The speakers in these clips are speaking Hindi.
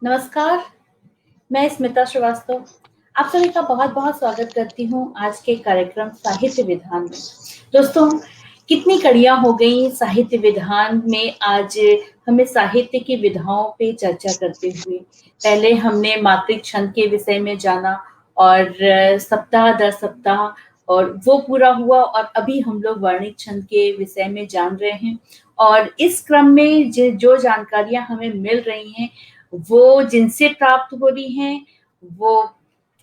नमस्कार, मैं स्मिता श्रीवास्तव आप सभी का बहुत-बहुत स्वागत करती हूँ आज के कार्यक्रम साहित्य विधान में। दोस्तों, कितनी कड़ियाँ हो गई साहित्य विधान में आज हमें साहित्य की विधाओं पे चर्चा करते हुए। पहले हमने मात्रिक छंद के विषय में जाना और सप्ताह दर सप्ताह और वो पूरा हुआ और अभी हम लोग वर्णिक छंद के विषय में जान रहे हैं और इस क्रम में जो जानकारियाँ हमें मिल रही हैं वो जिनसे प्राप्त हो रही हैं, वो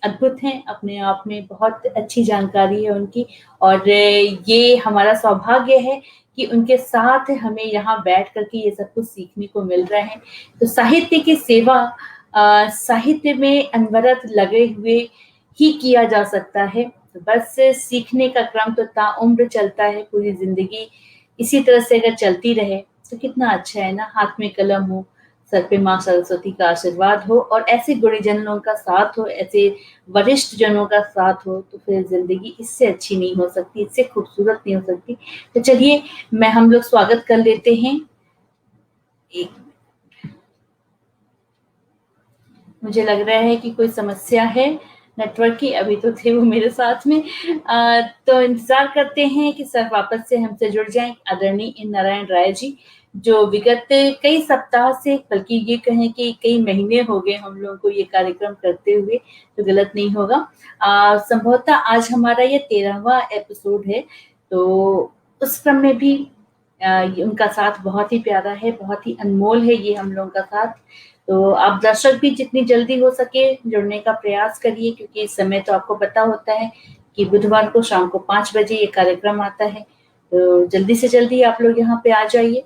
अद्भुत हैं, अपने आप में बहुत अच्छी जानकारी है उनकी और ये हमारा सौभाग्य है कि उनके साथ हमें यहाँ बैठ कर के ये सब कुछ सीखने को मिल रहा है। तो साहित्य की सेवा साहित्य में अनवरत लगे हुए ही किया जा सकता है। तो बस सीखने का क्रम तो ताउम्र चलता है, पूरी ज़िंदगी इसी तरह से अगर चलती रहे, तो कितना अच्छा है ना, हाथ में कलम हो, सर पे माँ सरस्वती का आशीर्वाद हो और ऐसे गुणीजनों का साथ हो, ऐसे वरिष्ठ जनों का साथ हो, तो फिर ज़िंदगी इससे अच्छी नहीं हो सकती, इससे खूबसूरत नहीं हो सकती। तो चलिए, हम लोग स्वागत कर लेते हैं। एक मुझे लग रहा है कि कोई समस्या है नेटवर्क की, अभी तो थे वो मेरे साथ में। तो इंतज़ार करते हैं कि सर वापस से हमसे जुड़ जाएँ, आदरणीय नारायण राय जी, जो विगत कई सप्ताह से बल्कि ये कहें कि कई महीने हो गए हम लोगों को ये कार्यक्रम करते हुए, तो गलत नहीं होगा। संभवतः आज हमारा ये 13वां एपिसोड है, तो उस क्रम में भी उनका साथ बहुत ही प्यारा है, बहुत ही अनमोल है ये हम लोगों का साथ। तो आप दर्शक भी जितनी जल्दी हो सके जुड़ने का प्रयास करिए क्योंकि इस समय तो आपको पता होता है कि बुधवार को शाम को 5 बजे ये कार्यक्रम आता है। तो जल्दी से जल्दी आप लोग यहाँ पे आ जाइए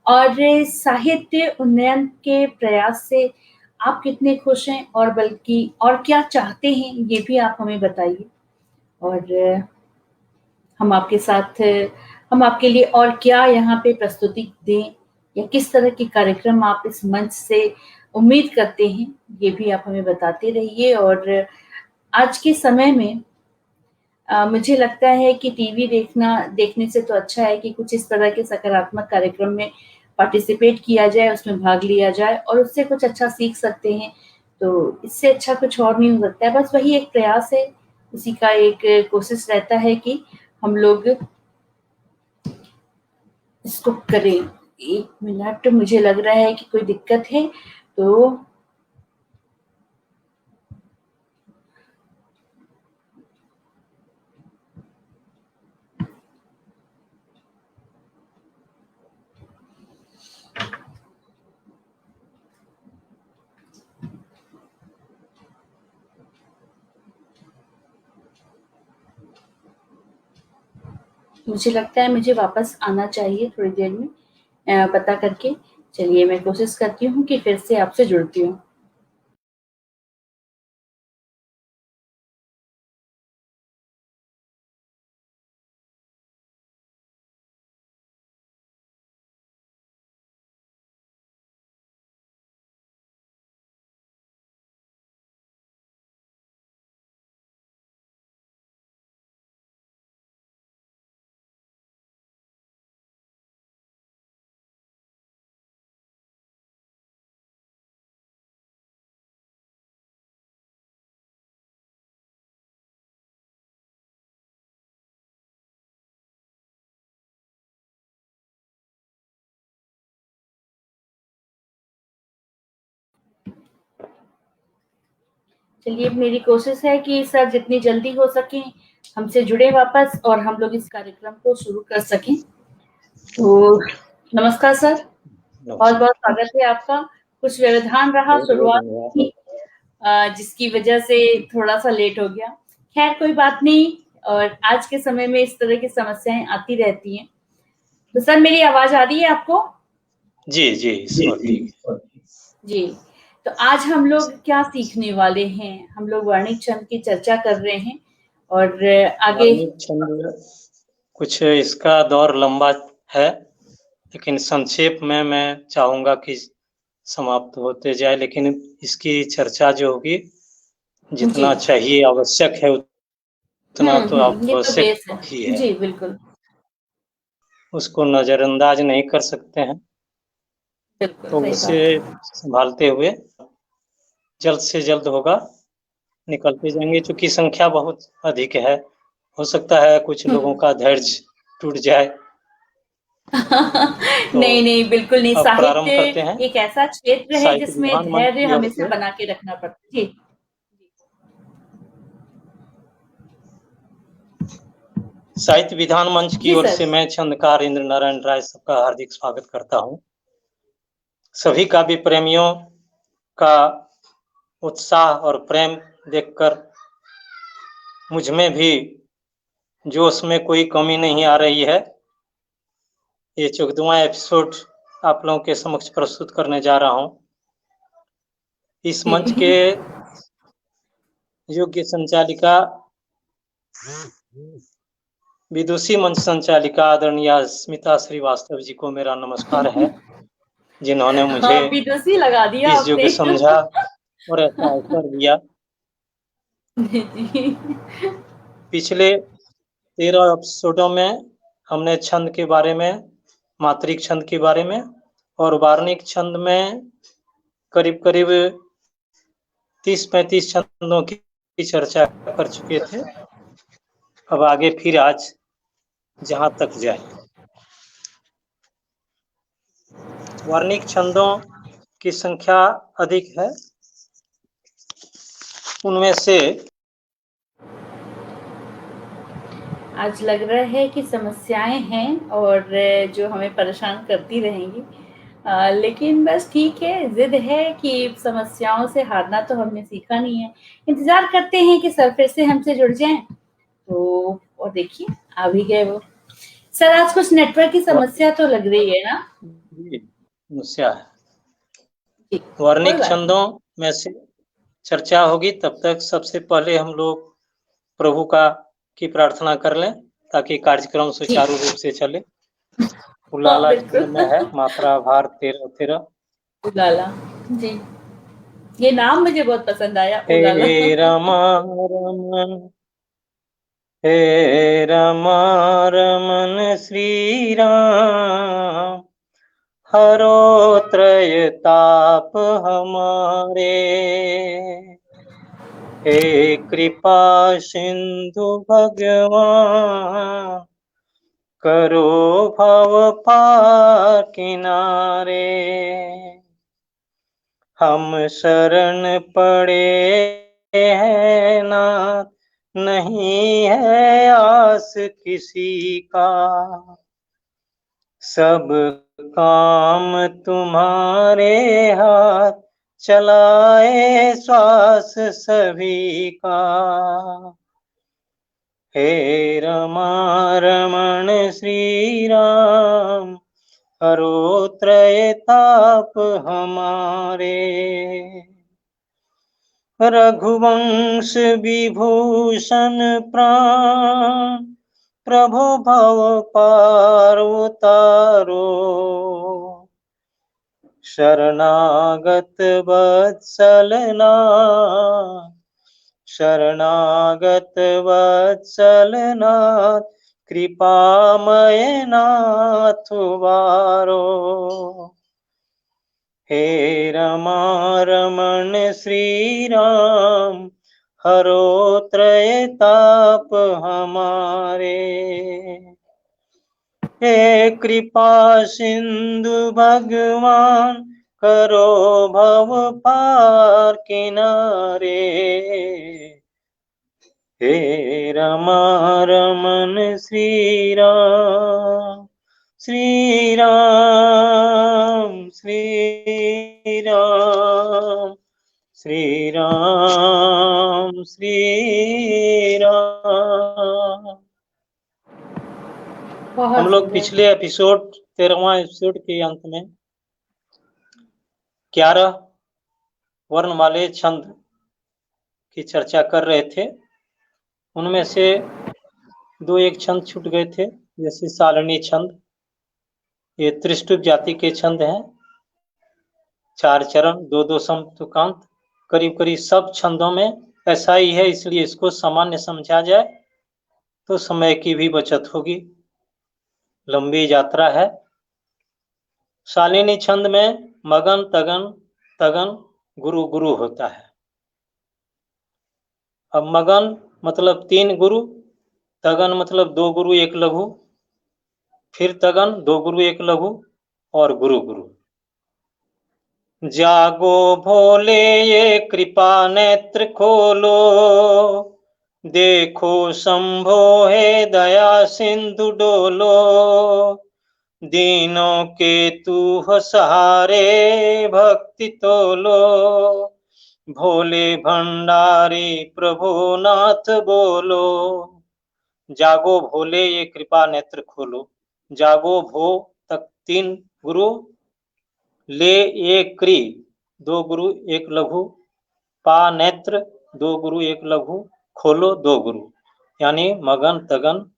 और साहित्य उन्नयन के प्रयास से आप कितने खुश हैं और बल्कि और क्या चाहते हैं ये भी आप हमें बताइए और हम आपके साथ हम आपके लिए और क्या यहाँ पे प्रस्तुति दें या किस तरह के कार्यक्रम आप इस मंच से उम्मीद करते हैं, ये भी आप हमें बताते रहिए और आज के समय में मुझे लगता है कि टीवी देखने से तो अच्छा है कि कुछ इस तरह के सकारात्मक कार्यक्रम में पार्टिसिपेट किया जाए, उसमें भाग लिया जाए और उससे कुछ अच्छा सीख सकते हैं। तो इससे अच्छा कुछ और नहीं हो सकता है, बस वही एक प्रयास है, उसी का एक कोशिश रहता है कि हम लोग इसको करें। 1 मिनट मुझे लग रहा है कि कोई दिक्कत है, तो मुझे लगता है मुझे वापस आना चाहिए थोड़ी देर में पता करके। चलिए मैं कोशिश करती हूँ कि फिर से आपसे जुड़ती हूँ। चलिए मेरी कोशिश है कि सर जितनी जल्दी हो सके हमसे जुड़े वापस और हम लोग इस कार्यक्रम को शुरू कर सकें। तो नमस्कार सर, बहुत-बहुत स्वागत है आपका। कुछ व्यवधान रहा शुरुआत में जिसकी वजह से थोड़ा-सा लेट हो गया। खैर कोई बात नहीं और आज के समय में इस तरह की समस्याएँ आती रहती हैं। तो सर मेरी आवाज़ आ रही है आपको? जी, जी, इस वक़्त ठीक है। जी, तो आज हम लोग क्या सीखने वाले हैं? हम लोग वर्णिक छंद की चर्चा कर रहे हैं और आगे वर्णिक छंद कुछ इसका दौर लंबा है, लेकिन संक्षेप में मैं चाहूँगा कि समाप्त होते जाए, लेकिन इसकी चर्चा जो होगी, जी। जितना चाहिए आवश्यक है उतना तो ये तो आवश्यक बेस है। ही है। जी, बिल्कुल, उसको नज़रअंदाज नहीं कर सकते हैं, बिल्कुल, तो सही उसे बात है। सँभालते हुए जल्द से जल्द होगा, निकलते जाएंगे। चूंकि संख्या बहुत अधिक है, हो सकता है कुछ लोगों का धैर्य टूट जाए। तो नहीं, नहीं, बिल्कुल नहीं। अब प्रारंभ साहित्य करते हैं। एक ऐसा क्षेत्र है साहित्य जिसमें विधान मंच धैर्य की ओर हमेशा से बना के रखना पड़ता है। जी। साहित्य विधान मंच की जी ओर सर। से मैं छंदकार इंद्र नारायण राय सबका हार्दिक स्वागत करता हूँ। सभी काव्य प्रेमियों का उत्साह और प्रेम देखकर मुझ में भी जोश में कोई कमी नहीं आ रही है। ये 14वां एपिसोड आप लोगों के समक्ष प्रस्तुत करने जा रहा हूँ। इस मंच के योग्य संचालिका, विदुषी मंच संचालिका आदरणीय स्मिता श्रीवास्तव जी को मेरा नमस्कार है, जिन्होंने मुझे हाँ, विदुषी लगा दिया इस योग्य आपने। समझा और ऐसा अवसर दिया। जी। पिछले 13 एपिसोडों में हमने छंद के बारे में, मात्रिक छंद के बारे में और वार्णिक छंद में करीब करीब 30-35 छंदों की चर्चा कर चुके थे। अब आगे फिर आज जहां तक जाए। वर्णिक छंदों की संख्या अधिक है, उनमें से आज लग रहा है कि समस्याएं हैं और जो हमें परेशान करती रहेंगी। लेकिन बस ठीक है, जिद है कि समस्याओं से हारना तो हमने सीखा नहीं है। इंतजार करते हैं कि सर फिर से हमसे जुड़ जाएं। तो और देखिए आ भी गए वो। सर आज कुछ नेटवर्क की समस्या तो लग रही है ना? समस्या है। जी, कोई वर्णिक बात नहीं। छंदों में से चर्चा होगी, तब तक सबसे पहले हम लोग प्रभु की प्रार्थना कर लें ताकि कार्यक्रम जी। सुचारू रूप से चले। हाँ, उलाला बिल्कुल। छंद में है, मात्रा भार 13-13। उलाला, जी। ये नाम मुझे बहुत पसंद आया, उलाला। हे रमा रमन, हे रमा रमन श्री राम, हरो त्रय ताप हमारे। हे कृपा सिंधु भगवान, करो भव पार किनारे। हम शरण पड़े हैं नाथ, नहीं है आस किसी का, सब काम तुम्हारे हाथ, चलाए श्वास सभी का। हे रमा रमण श्री राम, हरो त्रय ताप हमारे। रघुवंश विभूषण प्राण, प्रभु भव पार उतारो। शरणागत वत्सल नाथ, शरणागत वत्सल नाथ, कृपामय नाथ उबारो। हे रमा रमण श्री राम, हरो त्रय ताप हमारे। हे कृपा सिंधु भगवान, करो भव पार किनारे। हे रमा रमन श्री राम, श्री राम, श्री राम, श्री राम, श्री राम। हम लोग पिछले एपिसोड 13वां एपिसोड के अंत में 11 वर्ण वाले छंद की चर्चा कर रहे थे। उनमें से 2-1 छंद छूट गए थे, जैसे सालनी छंद। ये त्रिष्टुप जाति के छंद हैं, 4 चरण, 2-2 समतुकांत। करीब करीब सब छंदों में ऐसा ही है, इसलिए इसको सामान्य समझा जाए तो समय की भी बचत होगी। लंबी यात्रा है। शालिनी छंद में मगन, तगन, तगन, गुरु गुरु होता है। अब मगन मतलब 3 गुरु, तगन मतलब 2 गुरु 1 लघु, फिर तगन 2 गुरु 1 लघु और गुरु गुरु। जागो भोले ये कृपा नेत्र खोलो, देखो शंभो है दया सिंधु डोलो, दीनों के तू हो सहारे भक्ति तोलो, भोले भंडारी प्रभु नाथ बोलो। जागो भोले ये कृपा नेत्र खोलो, जागो भो तक 3 गुरु, ले एक क्री 2 गुरु 1 लघु, पा नेत्र 2 गुरु 1 लघु, खोलो 2 गुरु, यानी मगन तगन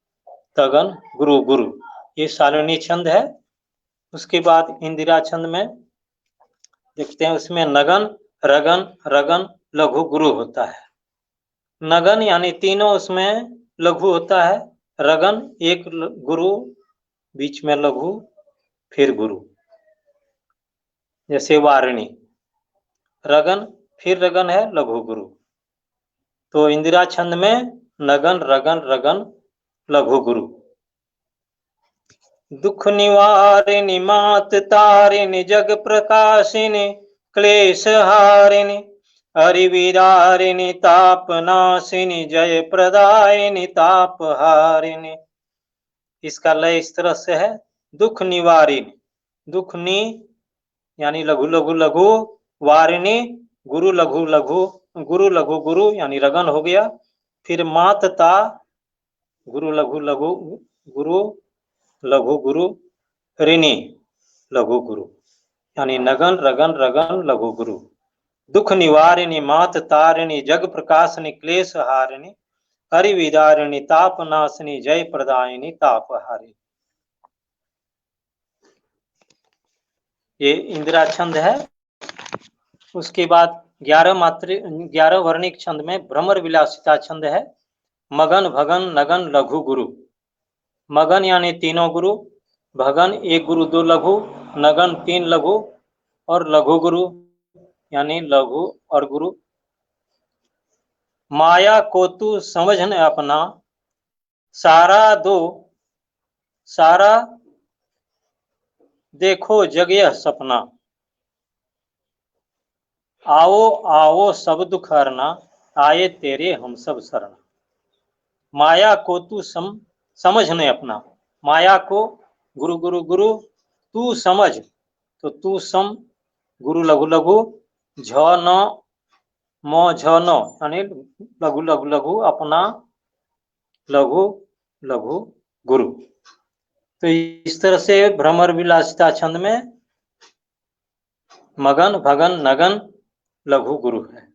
तगन गुरु गुरु, ये सारणी छंद है। उसके बाद इंदिरा छंद में देखते हैं, उसमें नगन रगन रगन लघु गुरु होता है। नगन यानी तीनों उसमें लघु होता है, रगन 1 गुरु बीच में लघु फिर गुरु, जैसे वारिणी, रगन फिर रगन है लघु गुरु। तो इंदिरा छंद में नगन रगन रगन लघु गुरु। दुख निवारिणी मात तारिणी जग प्रकाशिनी क्लेश हारिणी हरिविदारिणी तापनाशिनी जय प्रदायिनी ताप हारिणी। इसका लय इस तरह से है, दुख निवारिणी, दुख नि यानी लघु लघु लघु, वारिणी गुरु लघु लघु, गुरु लघु गुरु यानी रगन हो गया, फिर मात ता गुरु लघु लघु गुरु लघु गुरु, ऋणी लघु गुरु, यानी नगन रगन रगन लघु गुरु। दुख निवारिणी मात तारिणी जग प्रकाशिनी क्लेश हारिणी हरिविदारिणी तापनाशिनी जय प्रदायिनी तापहारिणी। ये इंदिरा छंद है। उसके बाद 11 वर्णिक छंद में भ्रमर विलासिता छंद है। मगन भगन नगन लघु गुरु, मगन यानी तीनों गुरु, भगन 1 गुरु 2 लघु, नगन 3 लघु और लघु गुरु यानी लघु और गुरु। माया को तू समझ न अपना, सारा देखो जग यह सपना, आओ आओ सब दुख हरना, आए तेरे हम सब शरण। माया को तू समझ न अपना, माया को गुरु गुरु गुरु, तू समझ तो तू सम गुरु लघु लघु, झ न म झ न यानी लघु लघु लघु, अपना लघु लघु गुरु। तो इस तरह से भ्रमर विलासिता छंद में मगन भगन नगन लघु गुरु है।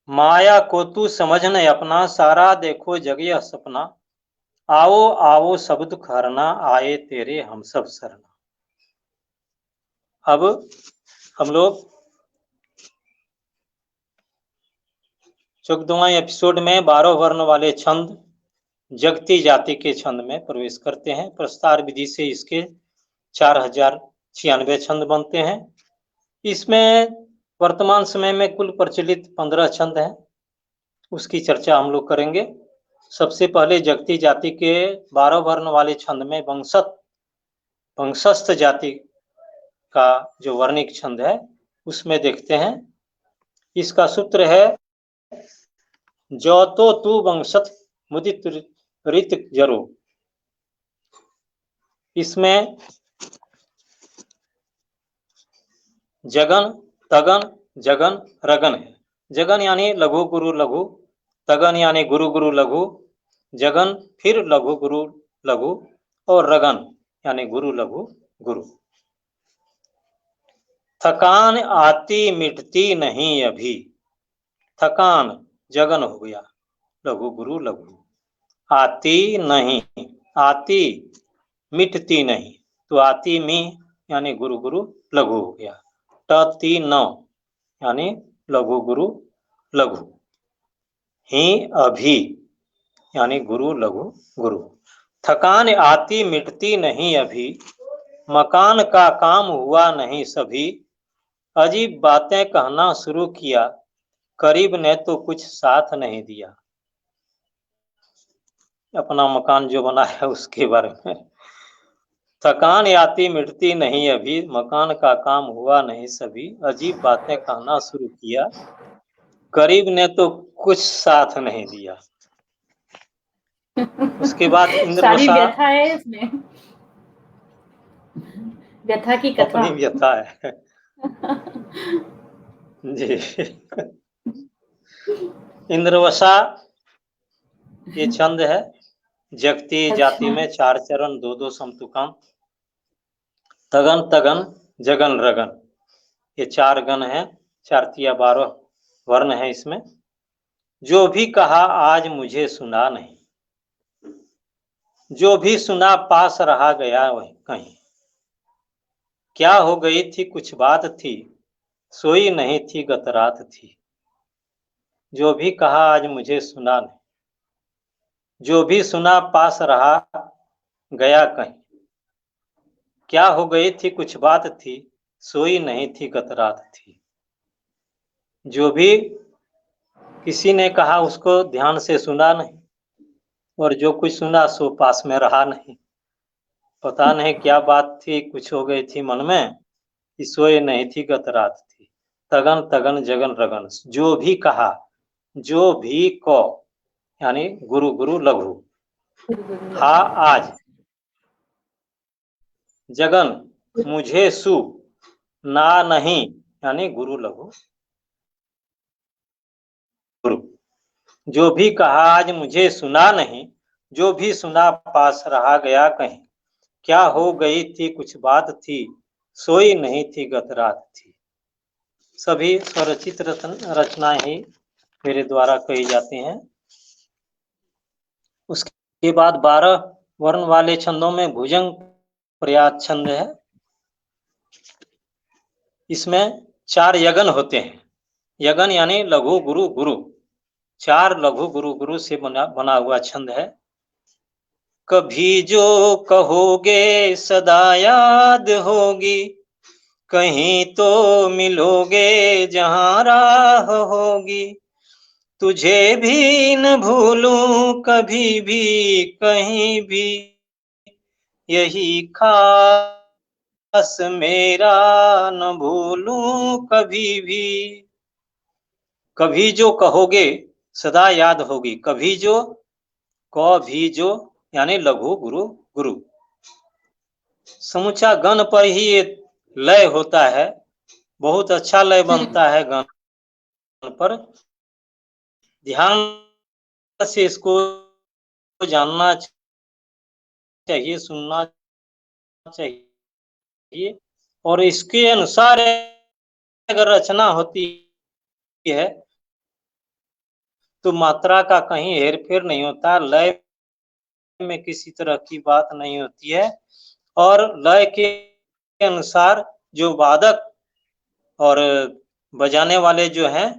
माया को तू समझ न अपना, सारा देखो जग यह सपना, आओ आओ सब दुख हरना, आए तेरे हम सब शरण। अब हम लोग 14वां एपिसोड में 12 वर्ण वाले छंद जगती जाति के छंद में प्रवेश करते हैं। प्रस्तार विधि से इसके 4096 छंद बनते हैं। इसमें वर्तमान समय में कुल प्रचलित 15 छंद हैं, उसकी चर्चा हम लोग करेंगे। सबसे पहले जगती जाति के 12 वर्ण वाले छंद में वंशस्थ जाति का जो वर्णिक छंद है उसमें देखते हैं। इसका सूत्र है, जो तो तू वंशत मुदित रित जरो। इसमें जगन तगन जगन रगन है। जगन यानी लघु गुरु लघु, तगन यानी गुरु गुरु लघु, जगन फिर लघु गुरु लघु और रगन यानी गुरु लघु गुरु। थकान आती मिटती नहीं अभी, थकान जगन हो गया लघु गुरु लघु, आती नहीं आती मिटती नहीं तो आती मी यानी गुरु गुरु लघु हो गया, टती न यानी लघु गुरु लघु, ही अभी यानी गुरु लघु गुरु। थकान आती मिटती नहीं अभी, मकान का काम हुआ नहीं सभी, अजीब बातें कहना शुरू किया, करीब ने तो कुछ साथ नहीं दिया। अपना मकान जो बना है उसके बारे में। थकान आती मिटती नहीं अभी, मकान का काम हुआ नहीं सभी। अजीब बातें कहना शुरू किया, करीब ने तो कुछ साथ नहीं दिया। उसके बाद सारी इंद्रवसा व्यथा है इसमें, व्यथा की कथा। अपनी व्यथा है। जी। इंद्रवसा ये छंद है। जगती जाति अच्छा। में 4 चरण 2-2 समतुकाम। तगन तगन जगन रगन, ये 4 गण हैं। 4 तिया 12 वर्ण है इसमें। जो भी कहा आज मुझे सुना नहीं, जो भी सुना पास रहा गया वहीं कहीं। क्या हो गई थी कुछ बात थी, सोई नहीं थी गत रात थी। जो भी कहा आज मुझे सुना नहीं, जो भी सुना पास रहा गया कहीं। क्या हो गई थी कुछ बात थी, सोई नहीं थी गत रात थी। जो भी किसी ने कहा उसको ध्यान से सुना नहीं, और जो कुछ सुना सो पास में रहा नहीं। पता नहीं क्या बात थी, कुछ हो गई थी मन में, कि सोए नहीं थी गत रात थी। तगन तगन जगन रगन, जो भी कहा, जो भी को यानी गुरु गुरु लघु। हा आज जगन मुझे सु, ना नहीं यानी गुरु लघु गुरु। जो भी कहा आज मुझे सुना नहीं, जो भी सुना पास रहा गया कहीं। क्या हो गई थी कुछ बात थी, सोई नहीं थी गत रात थी। सभी स्वरचित रचनाएं ही मेरे द्वारा कही जाती हैं। उसके बाद 12 वर्ण वाले छंदों में भुजंग प्रयात छंद है। इसमें 4 यगन होते हैं। यगन यानी लघु गुरु गुरु, 4 लघु गुरु गुरु से बना हुआ छंद है। कभी जो कहोगे सदा याद होगी, कहीं तो मिलोगे जहां राह होगी। तुझे भी न भूलूं कभी भी कहीं भी, यही खास मेरा न भूलूं कभी भी। कभी जो कहोगे सदा याद होगी, कभी जो भी जो यानी लघु गुरु गुरु। समूचा गण पर ही ये लय होता है, बहुत अच्छा लय बनता है गण पर। ध्यान से इसको जानना चाहिए, सुनना चाहिए, और इसके अनुसार अगर रचना होती है तो मात्रा का कहीं हेरफेर नहीं होता, लय में किसी तरह की बात नहीं होती है, और लय के अनुसार जो वादक और बजाने वाले जो हैं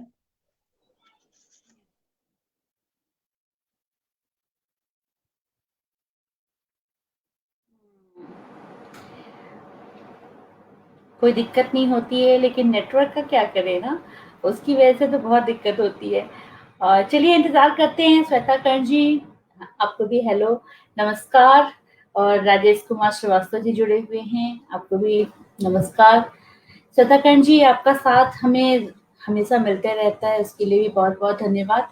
कोई दिक्कत नहीं होती है, लेकिन नेटवर्क का क्या करें ना, उसकी वजह से तो बहुत दिक्कत होती है। चलिए इंतज़ार करते हैं। श्वेता कर्ण जी, आपको भी हेलो, नमस्कार। और राजेश कुमार श्रीवास्तव जी जुड़े हुए हैं, आपको भी नमस्कार। श्वेता कर्ण जी, आपका साथ हमें हमेशा मिलते रहता है, उसके लिए भी बहुत-बहुत धन्यवाद,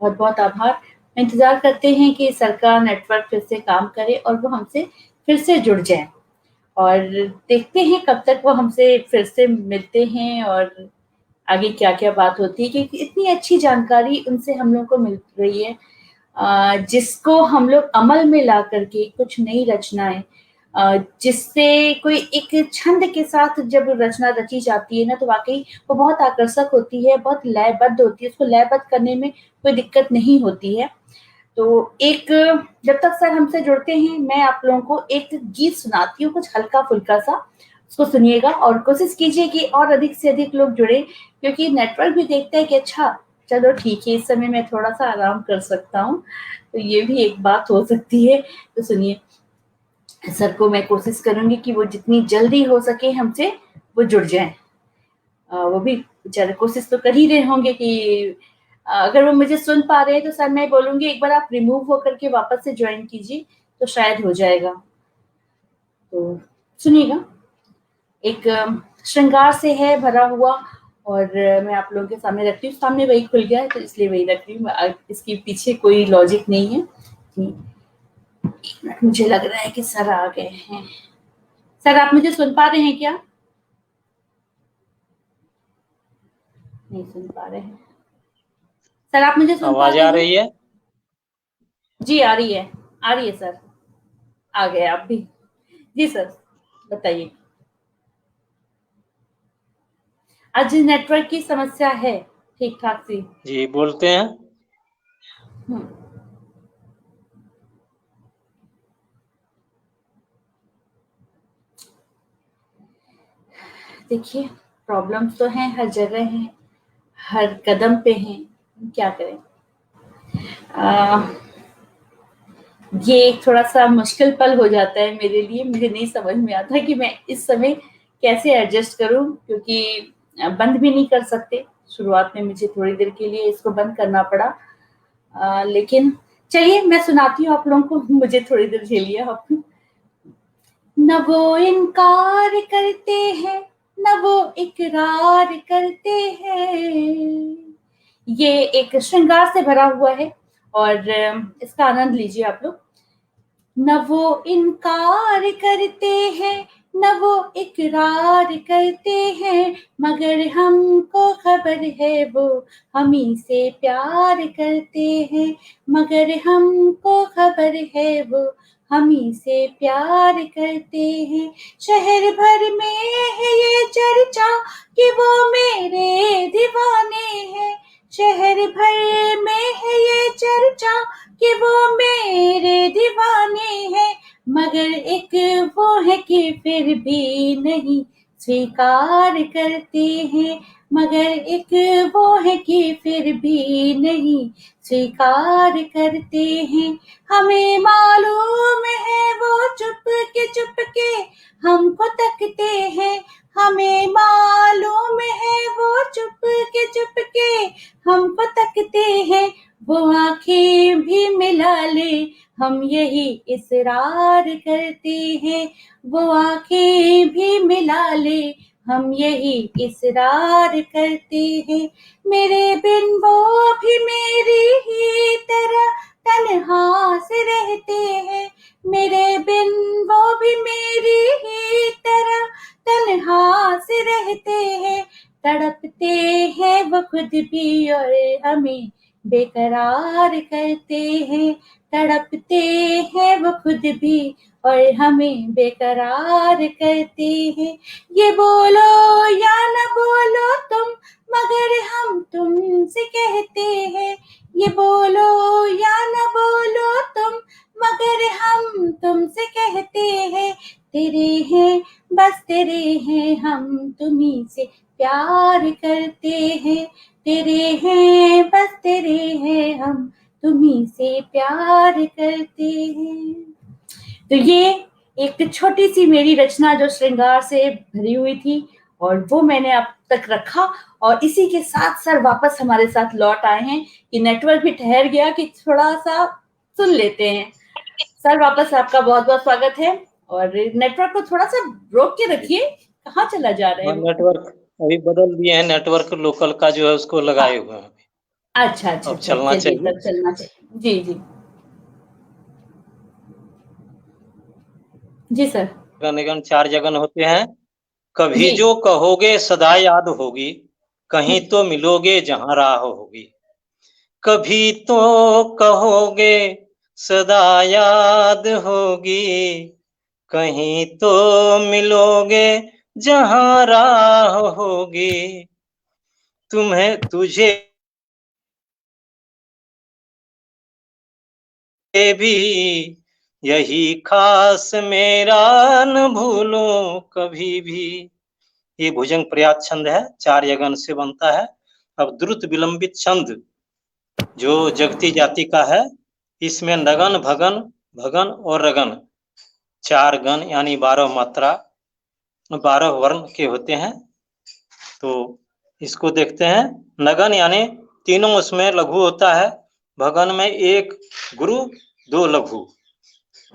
बहुत-बहुत आभार। इंतज़ार करते हैं कि सरकार नेटवर्क फिर से काम करे और वो हमसे फिर से जुड़ जाएँ। और देखते हैं कब तक वो हमसे फिर से मिलते हैं और आगे क्या-क्या बात होती है, क्योंकि इतनी अच्छी जानकारी उनसे हम लोगों को मिल रही है, जिसको हम लोग अमल में ला करके कुछ नई रचनाएँ, जिससे कोई एक छंद के साथ जब रचना रची जाती है ना, तो वाक़ई वो बहुत आकर्षक होती है, बहुत लयबद्ध होती है, उसको लयबद्ध करने में कोई दिक्कत नहीं होती है। तो एक, जब तक सर हमसे जुड़ते हैं, मैं आप लोगों को एक गीत सुनाती हूँ, कुछ हल्का-फुल्का सा, उसको सुनिएगा और कोशिश कीजिए कि और अधिक से अधिक लोग जुड़े, क्योंकि नेटवर्क भी देखता है कि अच्छा, चलो ठीक है, इस समय मैं थोड़ा-सा आराम कर सकता हूँ, तो ये भी एक बात हो सकती है। तो सुनिए, सर को मैं कोशिश करूँगी कि वो जितनी जल्दी हो सके हमसे वो जुड़ जाएँ। वो भी बेचारे कोशिश तो कर ही रहे होंगे कि अगर वो मुझे सुन पा रहे हैं तो सर मैं बोलूँगी एक बार आप रिमूव होकर के वापस से जॉइन कीजिए, तो शायद हो जाएगा। तो सुनिएगा, एक श्रृंगार से है भरा हुआ और मैं आप लोगों के सामने रखती हूँ। सामने वही खुल गया है तो इसलिए वही रख रही हूँ। इसके पीछे कोई लॉजिक नहीं है कि मुझे लग रहा है कि सर आ गए हैं। सर आप मुझे सुन पा रहे हैं क्या? नहीं सुन पा रहे हैं। सर आप मुझे सुन पा आवाज रहे आ हैं? रही है? जी आ रही है सर। आ गए आप भी। जी सर बताइए। आज नेटवर्क की समस्या है ठीक ठाक सी। जी बोलते हैं। देखिए प्रॉब्लम्स तो हैं, हर जगह हैं, हर कदम पे हैं, क्या करें। ये एक थोड़ा-सा मुश्किल पल हो जाता है मेरे लिए, मुझे नहीं समझ में आता कि मैं इस समय कैसे एडजस्ट करूँ क्योंकि बंद भी नहीं कर सकते। शुरुआत में मुझे थोड़ी देर के लिए इसको बंद करना पड़ा। लेकिन चलिए मैं सुनाती हूँ आप लोगों को, मुझे थोड़ी देर झेलिए आप। न वो इनकार करते हैं, न वो इकरार करते हैं। ये एक श्रृंगार से भरा हुआ है और इसका आनंद लीजिए आप लोग। न वो इनकार करते हैं, न वो इकरार करते हैं, मगर हमको खबर है वो हमी से प्यार करते हैं, मगर हमको खबर है वो हमी से प्यार करते हैं। शहर भर में है ये चर्चा कि वो मेरे दीवाने हैं, शहर भर में है ये चर्चा कि वो मेरे दीवाने हैं, मगर एक वो है कि फिर भी नहीं स्वीकार करते हैं, मगर एक वो है कि फिर भी नहीं स्वीकार करते हैं। हमें मालूम है वो चुप के हमको तकते हैं, हमें मालूम है वो चुप के हमको तकते हैं, वो आंखें भी मिला ले हम यही इसरार करते हैं, वो आंखें भी मिला ले हम यही इसरार करते हैं। मेरे बिन वो भी मेरी ही तरह तन्हा से रहते हैं, मेरे बिन वो भी मेरी ही तरह तन्हा से रहते हैं, तड़पते हैं वो खुद भी और हमें बेकरार करते हैं, तड़पते हैं वो खुद भी और हमें बेकरार करते हैं। ये बोलो या न बोलो तुम, मगर हम तुमसे कहते हैं, ये बोलो या न बोलो तुम, मगर हम तुमसे कहते हैं, तेरे हैं बस तेरे हैं हम तुम्ही से प्यार करते हैं, तेरे हैं बस तेरे हैं हम तुम्ही से प्यार करते हैं। तो ये एक छोटी सी मेरी रचना जो श्रृंगार से भरी हुई थी और वो मैंने अब तक रखा और इसी के साथ सर वापस हमारे साथ लौट आए हैं कि नेटवर्क भी ठहर गया कि थोड़ा सा सुन लेते हैं। सर वापस आपका बहुत बहुत स्वागत है और नेटवर्क को थोड़ा सा रोक के रखिए, कहाँ चला जा रहा है वो? नेटवर्क अभी बदल दिए हैं, नेटवर्क लोकल का जो है उसको लगाए हुए हैं। अच्छा अच्छा अब अच्छा चलना चलिए चाहिए। तब चलना चाहिए। जी जी जी सर। निगन 4 जगन होते हैं। कभी जी जो कहोगे सदा याद होगी, कहीं तो मिलोगे जहां राह होगी। कभी तो कहोगे सदा याद होगी, कहीं तो मिलोगे जहां राह होगी। तुम्हें तुझे भी यही खास मेरा न भूलो कभी भी। ये भुजंग प्रयात छंद है, 4 यगन से बनता है। अब द्रुत विलंबित छंद जो जगती जाति का है, इसमें नगन भगन भगन और रगन 4 गण यानी 12 मात्रा 12 वर्ण के होते हैं। तो इसको देखते हैं। नगन यानी तीनों उसमें लघु होता है। भगन में एक गुरु दो लघु,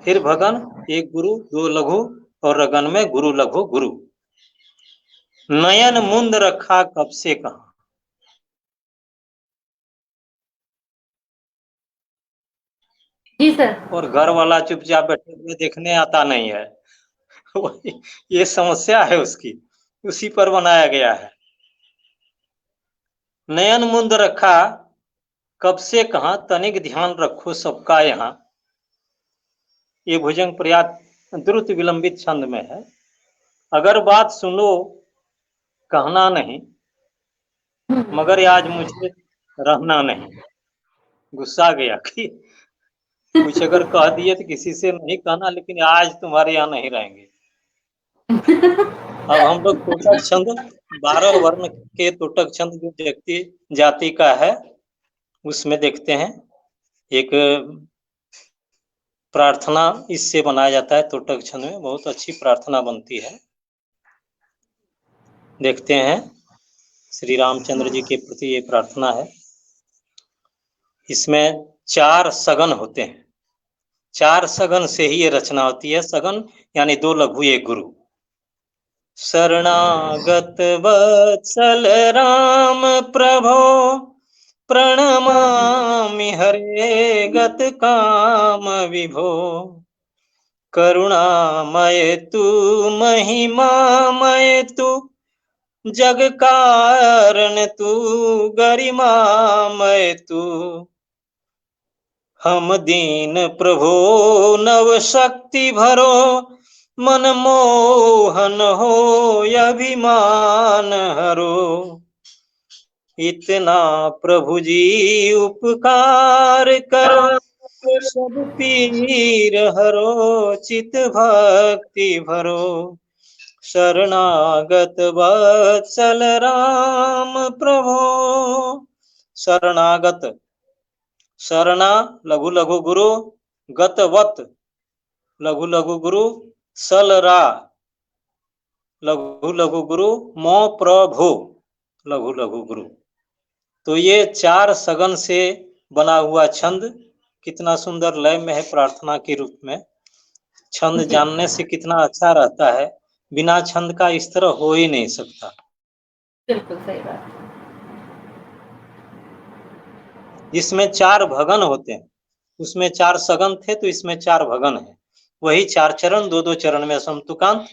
फिर भगन एक गुरु दो लघु, और रगन में गुरु लघु गुरु। नयन मुंद रखा कब से कहा। जी सर। और घर वाला चुपचाप बैठे हुए देखने आता नहीं है। ये समस्या है उसकी, उसी पर बनाया गया है। नयन मुंद रखा कब से कहा, तनिक ध्यान रखो सबका यहाँ। ये भुजंग पर्याप्त द्रुत विलंबित छंद में है। अगर बात सुनो कहना नहीं, मगर आज मुझे रहना नहीं। गुस्सा आ गया कि कुछ अगर कह दिए तो किसी से नहीं कहना, लेकिन आज तुम्हारे यहाँ नहीं रहेंगे। अब हम लोग तोटक छंद, 12 वर्ण के तोटक छंद जो व्यक्ति जाति का है उसमें देखते हैं। एक प्रार्थना इससे बनाया जाता है तोटक छंद में, बहुत अच्छी प्रार्थना बनती है। देखते हैं, श्री रामचंद्र जी के प्रति ये प्रार्थना है। इसमें 4 सगन होते हैं। 4 सगन से ही ये रचना होती है। सगन यानी 2 लघु 1 गुरु। शरणागत वत्सल राम प्रभो, प्रणमामि हरे गत काम विभो। करुणामय तू महिमामय तू, जग कारण तू गरिमामय तू। हम दीन प्रभो नव शक्ति भरो, मन मोहन हो अभिमान हरो। इतना प्रभु जी उपकार करो, सब पीर हरो चित भक्ति भरो। शरणागत वत्सल राम प्रभो। शरणागत, शरणा लघु लघु गुरु, गतवत लघु लघु गुरु, सलरा लघु लघु गुरु, मो प्रभु लघु लघु गुरु। तो ये 4 सगन से बना हुआ छंद कितना सुंदर लय में है प्रार्थना के रूप में। छंद जानने से कितना अच्छा रहता है, बिना छंद का इस तरह हो ही नहीं सकता। बिल्कुल सही बात। जिसमें 4 भगन होते हैं, उसमें 4 सगन थे तो इसमें 4 भगन है। वही 4 चरण, 2-2 चरण में समतुकांत।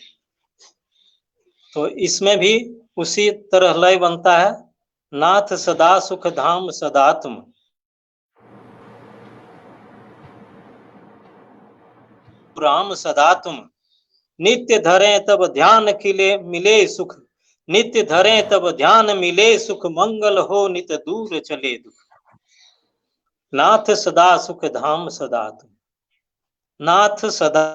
तो इसमें भी उसी तरह लय बनता है। नाथ सदा सुख धाम सदा तुम, राम सदा तुम। नित्य धरे तब ध्यान खिले मिले सुख, नित्य धरे तब ध्यान मिले सुख। मंगल हो नित दूर चले दुख। नाथ सदा सुख धाम सदा तुम। नाथ सदा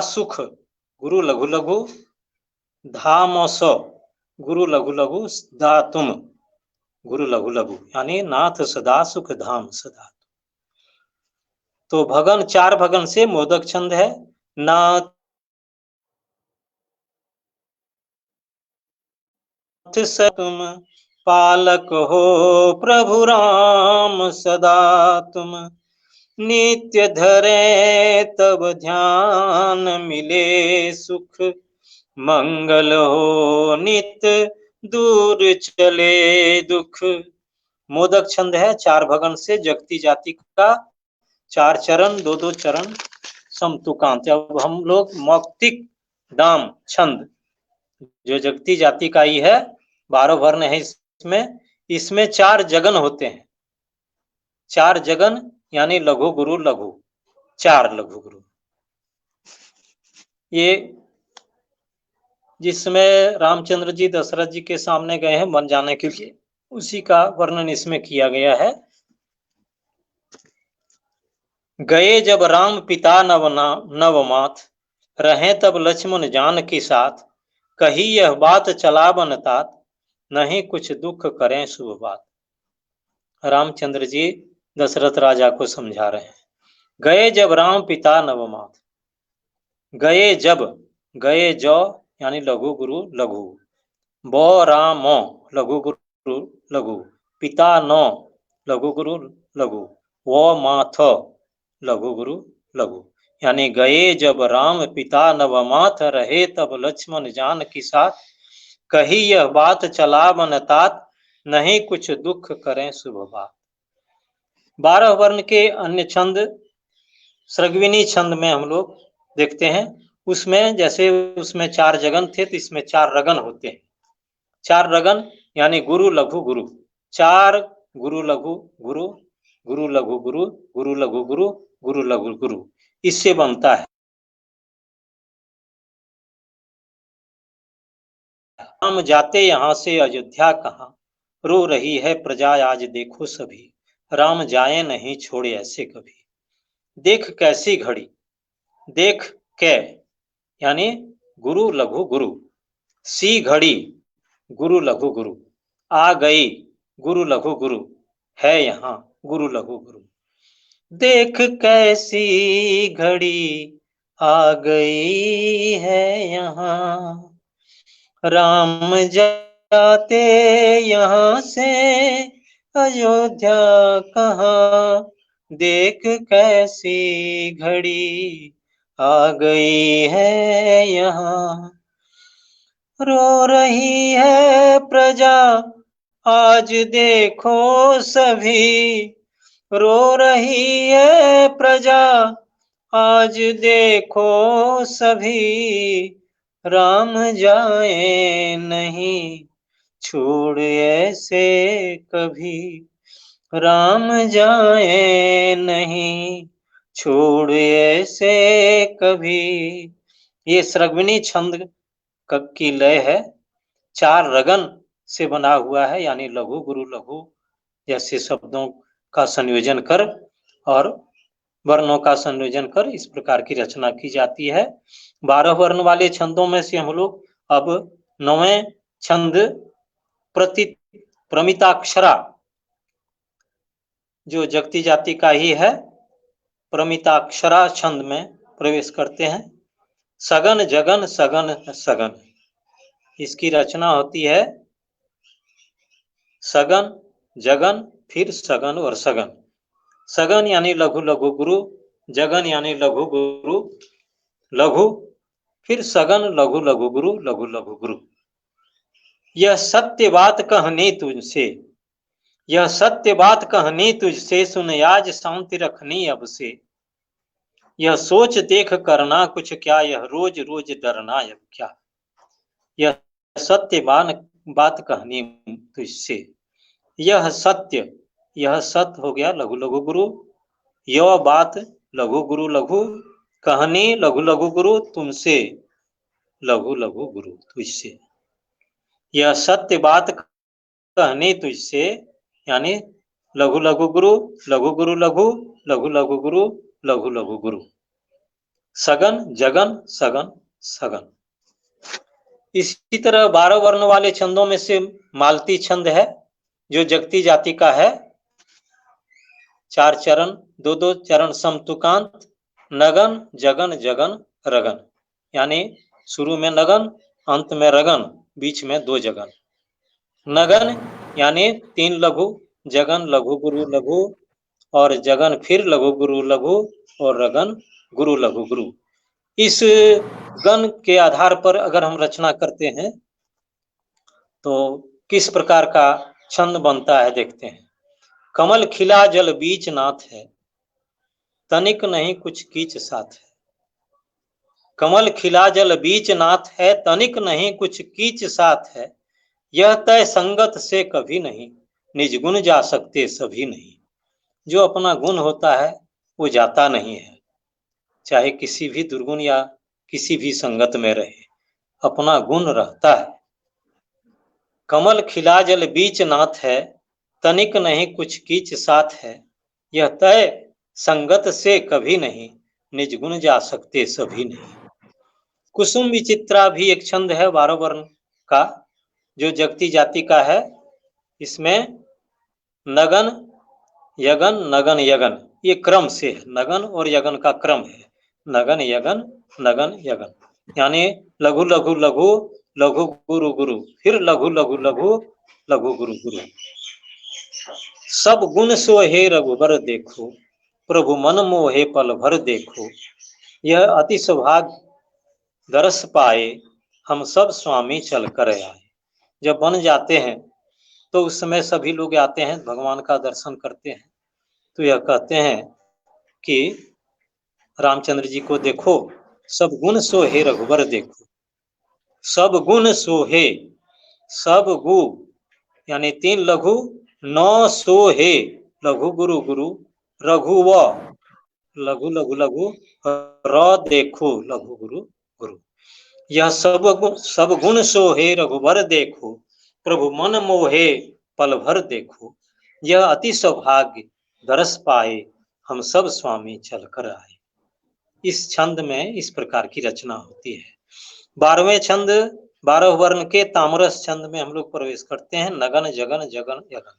सुख गुरु लघु लघु, धाम सो गुरु लघु लघु, दातुम गुरु लघु लघु, यानी नाथ सदा सुख धाम सदा। तो भगन 4 भगन से मोदक छंद है। नाथ तुम पालक हो प्रभु राम सदा तुम। नित्य धरे तब ध्यान मिले सुख, मंगल हो नित दूर चले दुख। मोदक छंद है 4 भगन से, जगती जाति का 4 चरण, 2-2 चरण समतुकांत। अब हम लोग मौक्तिक दाम छंद जो जगती जाति का ही है, 12 वर्ण है इसमें 4 जगन होते हैं। 4 जगन यानी लघु गुरु लघु, 4 लघु गुरु। ये जिसमें रामचंद्र जी दशरथ जी के सामने गए हैं बन जाने के लिए, उसी का वर्णन इसमें किया गया है। गए जब राम पिता नवमात, रहे तब लक्ष्मण जान के साथ। कही यह बात चला बन तात, नहीं कुछ दुख करें शुभ बात। रामचंद्र जी दशरथ राजा को समझा रहे हैं। गए जब राम पिता नवमात, गए जब, गए जो यानी लघु गुरु लघु। ब राम लघु गुरु लघु। पिता न लघु गुरु लघु। व माथ लघु गुरु लघु। यानी गए जब राम पिता नवमाथ, रहे तब लक्ष्मण जान की साथ, कही यह बात चला मन तात, नहीं कुछ दुख करें शुभ बात। 12 वर्ण के अन्य छंद सृगविनी छंद में हम लोग देखते हैं। उसमें जैसे उसमें 4 जगन थे तो इसमें 4 रगन होते हैं। 4 रगन यानी गुरु लघु गुरु। 4 गुरु लघु गुरु, गुरु लघु गुरु, गुरु लघु गुरु, गुरु लघु गुरु, इससे बनता है। राम जाते यहाँ से अयोध्या कहाँ, रो रही है प्रजा आज देखो सभी, राम जाए नहीं छोड़े ऐसे कभी। देख कैसी घड़ी, देख कै यानी गुरु लघु गुरु। सी घड़ी गुरु लघु गुरु। आ गई गुरु लघु गुरु। है यहाँ गुरु लघु गुरु। देख कैसी घड़ी आ गई है यहाँ, राम जाते यहाँ से अयोध्या कहाँ, देख कैसी घड़ी आ गई है यहाँ। रो रही है प्रजा आज देखो सभी, रो रही है प्रजा आज देखो सभी, राम जाए नहीं छोड़ ऐसे कभी, राम जाए नहीं छोड़ ऐसे कभी। ये सृगविनी छंद की लय है। 4 रगन से बना हुआ है, यानी लघु गुरु लघु जैसे शब्दों का संयोजन कर और वर्णों का संयोजन कर इस प्रकार की रचना की जाती है। 12 वर्ण वाले छंदों में से हम लोग अब 9वें छंद प्रमिताक्षरा, जो जगती जाति का ही है, प्रमिताक्षरा छंद में प्रवेश करते हैं। सगन जगन सगन सगन, इसकी रचना होती है सगन जगन फिर सगन और सगन। सगन यानी लघु लघु गुरु, जगन यानी लघु गुरु लघु, फिर सगन लघु लघु गुरु लघु लघु गुरु। यह सत्य बात कहनी तुझसे, यह सत्य बात कहनी तुझसे, सुन आज शांति रखनी अब से, यह सोच देख करना कुछ क्या, यह रोज रोज डरना अब क्या। यह सत्य बात कहनी तुझसे, यह सत्य, यह सत्य हो गया लघु लघु गुरु, यह बात लघु गुरु लघु, कहनी लघु लघु गुरु, तुमसे लघु लघु गुरु तुझसे। यह सत्य बात कहनी तुझसे यानी लघु लघु गुरु लघु गुरु लघु, लघु लघु गुरु लघु लघु गुरु। सगन जगन सगन सगन। इसी तरह 12 वर्ण वाले छंदों में से मालती छंद है, जो जगती जाति का है। 4 चरण 2-2 चरण समतुकांत। नगन जगन जगन रगन, यानी शुरू में नगन अंत में रगन, बीच में 2 जगन। नगन यानी 3 लघु, जगन लघु गुरु लघु और जगन फिर लघु गुरु लघु और रगन गुरु लघु गुरु। इस गण के आधार पर अगर हम रचना करते हैं तो किस प्रकार का छंद बनता है देखते हैं। कमल खिला जल बीच नाथ है, तनिक नहीं कुछ कीच साथ है। कमल खिला जल बीच नाथ है, तनिक नहीं कुछ कीच साथ है। यह तय संगत से कभी नहीं, निज गुण जा सकते सभी नहीं। जो अपना गुण होता है वो जाता नहीं है, चाहे किसी भी दुर्गुण या किसी भी संगत में रहे, अपना गुण रहता है। कमल खिला जल बीच नाथ है, तनिक नहीं कुछ कीच साथ है। यह तय संगत से कभी नहीं, निज गुण जा सकते सभी नहीं। कुसुम विचित्रा भी एक छंद है 12 वर्ण का, जो जगती जाति का है। इसमें नगन यगन नगन यगन, ये क्रम से है, नगन और यगन का क्रम है, नगन यगन नगन यगन। यानी लघु लघु लघु लघु गुरु गुरु, फिर लघु लघु लघु लघु गुरु गुरु। सब गुण सो हे रघुबर देखो, प्रभु मन मोहे पल भर देखो। यह अति सौभाग्य दरस पाए, हम सब स्वामी चल कर आए। जब बन जाते हैं तो उस समय सभी लोग आते हैं, भगवान का दर्शन करते हैं, तो यह कहते हैं कि रामचंद्र जी को देखो, सब गुण सोहे रघुबर देखो। सब गुण सोहे, सब गु यानी 3 लघु, 9 सोहे लघु गुरु गुरु, रघु व लघु लघु लघु, र देखो लघु गुरु गुरु। यह सब गुण सोहे रघुबर देखो, प्रभु मन मोहे पल भर देखो। यह अति सौभाग्य दरस पाए, हम सब स्वामी चल कर आए। इस छंद में इस प्रकार की रचना होती है। 12वें छंद 12 वर्ण के ताम्रस छंद में हम लोग प्रवेश करते हैं। नगन जगन जगन यगन।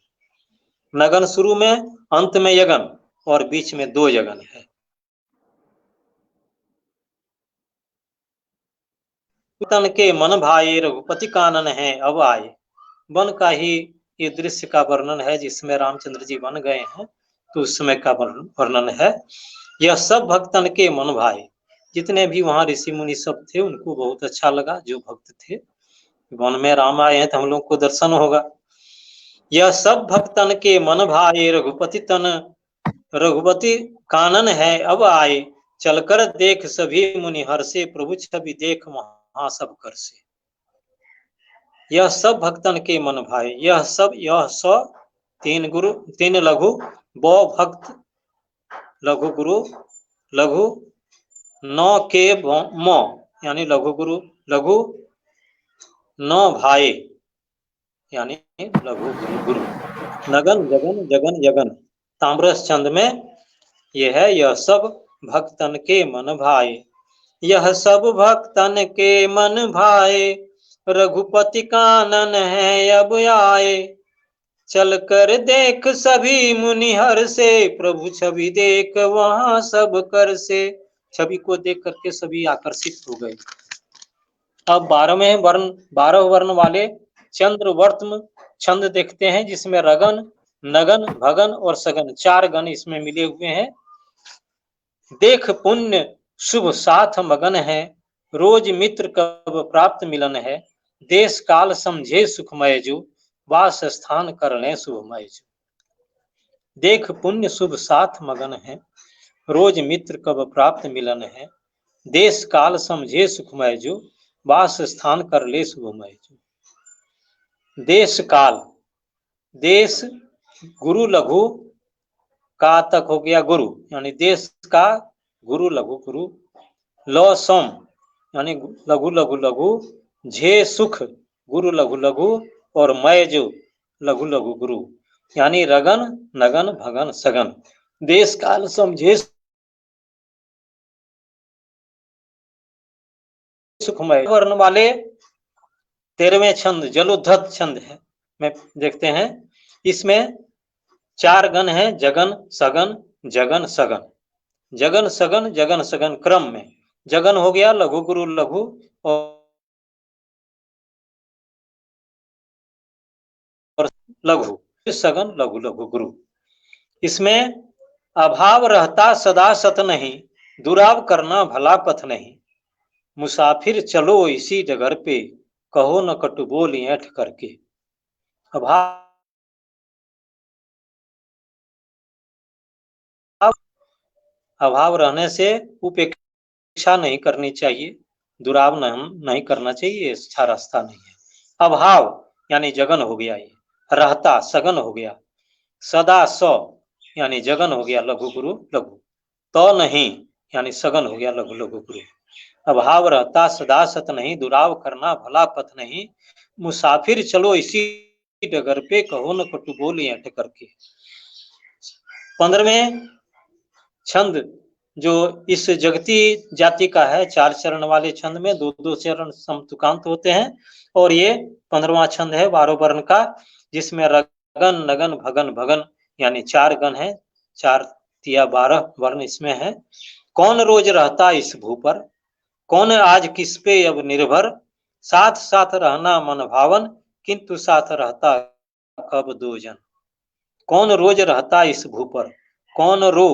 नगन शुरू में, अंत में यगन और बीच में 2 यगन है। तन के मन भाए, रघुपति कानन है अब आए। वन का ही ये दृश्य का वर्णन है जिसमें रामचंद्र जी बन गए हैं, तो उस समय का वर्णन है। यह सब भक्तन के मन भाए, जितने भी वहां ऋषि मुनि सब थे उनको बहुत अच्छा लगा, जो भक्त थे। वन में राम आए हैं तो हम लोग को दर्शन होगा। यह सब भक्तन के मन भाए, रघुपति कानन है अब आए। चलकर देख सभी मुनि हर्षे, प्रभु छवि देख महा सब कर से। यह सब भक्तन के मन भाए, यह सब, यह स 3 गुरु 3 लघु, ब भक्त लघु गुरु, लघु 9 के म यानी लघु गुरु, लघु 9 भाई यानी लघु गुरु गुरु। नगन जगन जगन यगन। ताम्रस छंद में यह है, यह सब भक्तन के मन भाए, यह सब भक्तन के मन भाए, रघुपति कानन है अब आए। चल कर देख सभी मुनि हर्षे, प्रभु छवि देख वहां सब कर से। छवि को देख करके सभी आकर्षित हो गए। अब 12 वर्ण वाले चंद्रवर्त्म छंद देखते हैं, जिसमें रगन, नगन, भगन और सगन 4 गण इसमें मिले हुए हैं। देख पुण्य शुभ साथ मगन है, रोज मित्र कब प्राप्त मिलन है। देश काल समझे सुखमय जो, वास स्थान करने शुभमय जो। देख पुण्य शुभ साथ मगन है, रोज मित्र कब प्राप्त मिलन है। देश काल समझे सुखमय जो, वास स्थान कर ले शुभमय जो। देश काल, देश गुरु लघु का तक हो गया गुरु, यानी देश का गुरु लघु गुरु। ल सम यानी लघु लघु लघु, झे सुख गुरु लघु लघु, और मय जो लघु लघु गुरु, यानी रगन नगन भगन सगन। देश काल समझे सुखमय वर्ण वाले 13वें छंद जलोद्धत छंद है में देखते हैं। इसमें 4 गण हैं, जगन सगन जगन सगन। जगन सगन जगन सगन क्रम में। जगन हो गया लघु गुरु लघु, और लघु सगन लघु लघु गुरु। इसमें अभाव रहता सदा सत नहीं, दुराव करना भला पथ नहीं। मुसाफिर चलो इसी डगर पे, कहो न कटु बोल ऐठ करके। अभाव रहने से उपेक्षा नहीं करनी चाहिए, दुराव नहीं करना चाहिए, अच्छा रास्ता नहीं है। अभाव यानी जगन हो गया, ये रहता सगन हो गया, सदा स यानी जगन हो गया लघु गुरु लघु, तो नहीं यानी सगन हो गया लघु लघु गुरु। अभाव रहता सदा सत नहीं, दुराव करना भला पथ नहीं। मुसाफिर चलो इसी डगर पे, कहो न कटु बोल ऐठ करके। 15वें छंद जो इस जगती जाति का है, 4 चरण वाले छंद में 2-2 चरण समतुकांत होते हैं, और ये 15वां छंद है 12 वर्ण का, जिसमें रगन नगन भगन भगन यानी 4 गण है, 4 तिया 12 वर्ण इसमें है। कौन रोज रहता इस भू पर, कौन आज किस पे अब निर्भर, साथ साथ रहना मन भावन, किंतु साथ रहता कब दो जन। कौन रोज रहता इस भू पर, कौन रो,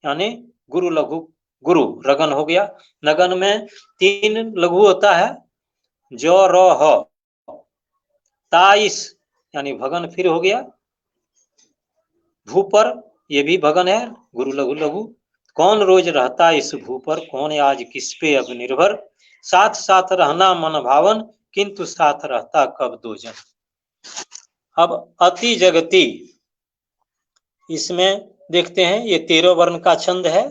यानी गुरु लघु गुरु रगन हो गया। नगन में 3 लघु होता है, जो रो हो, ताइस यानी भगन फिर हो गया, भू पर ये भी भगन है, गुरु लघु लघु। कौन रोज रहता इस भू पर, कौन आज किस पे अब निर्भर, साथ साथ रहना मन भावन, किंतु साथ रहता कब दो जन। अब अति जगती, इसमें देखते हैं ये 13 वर्ण का छंद है।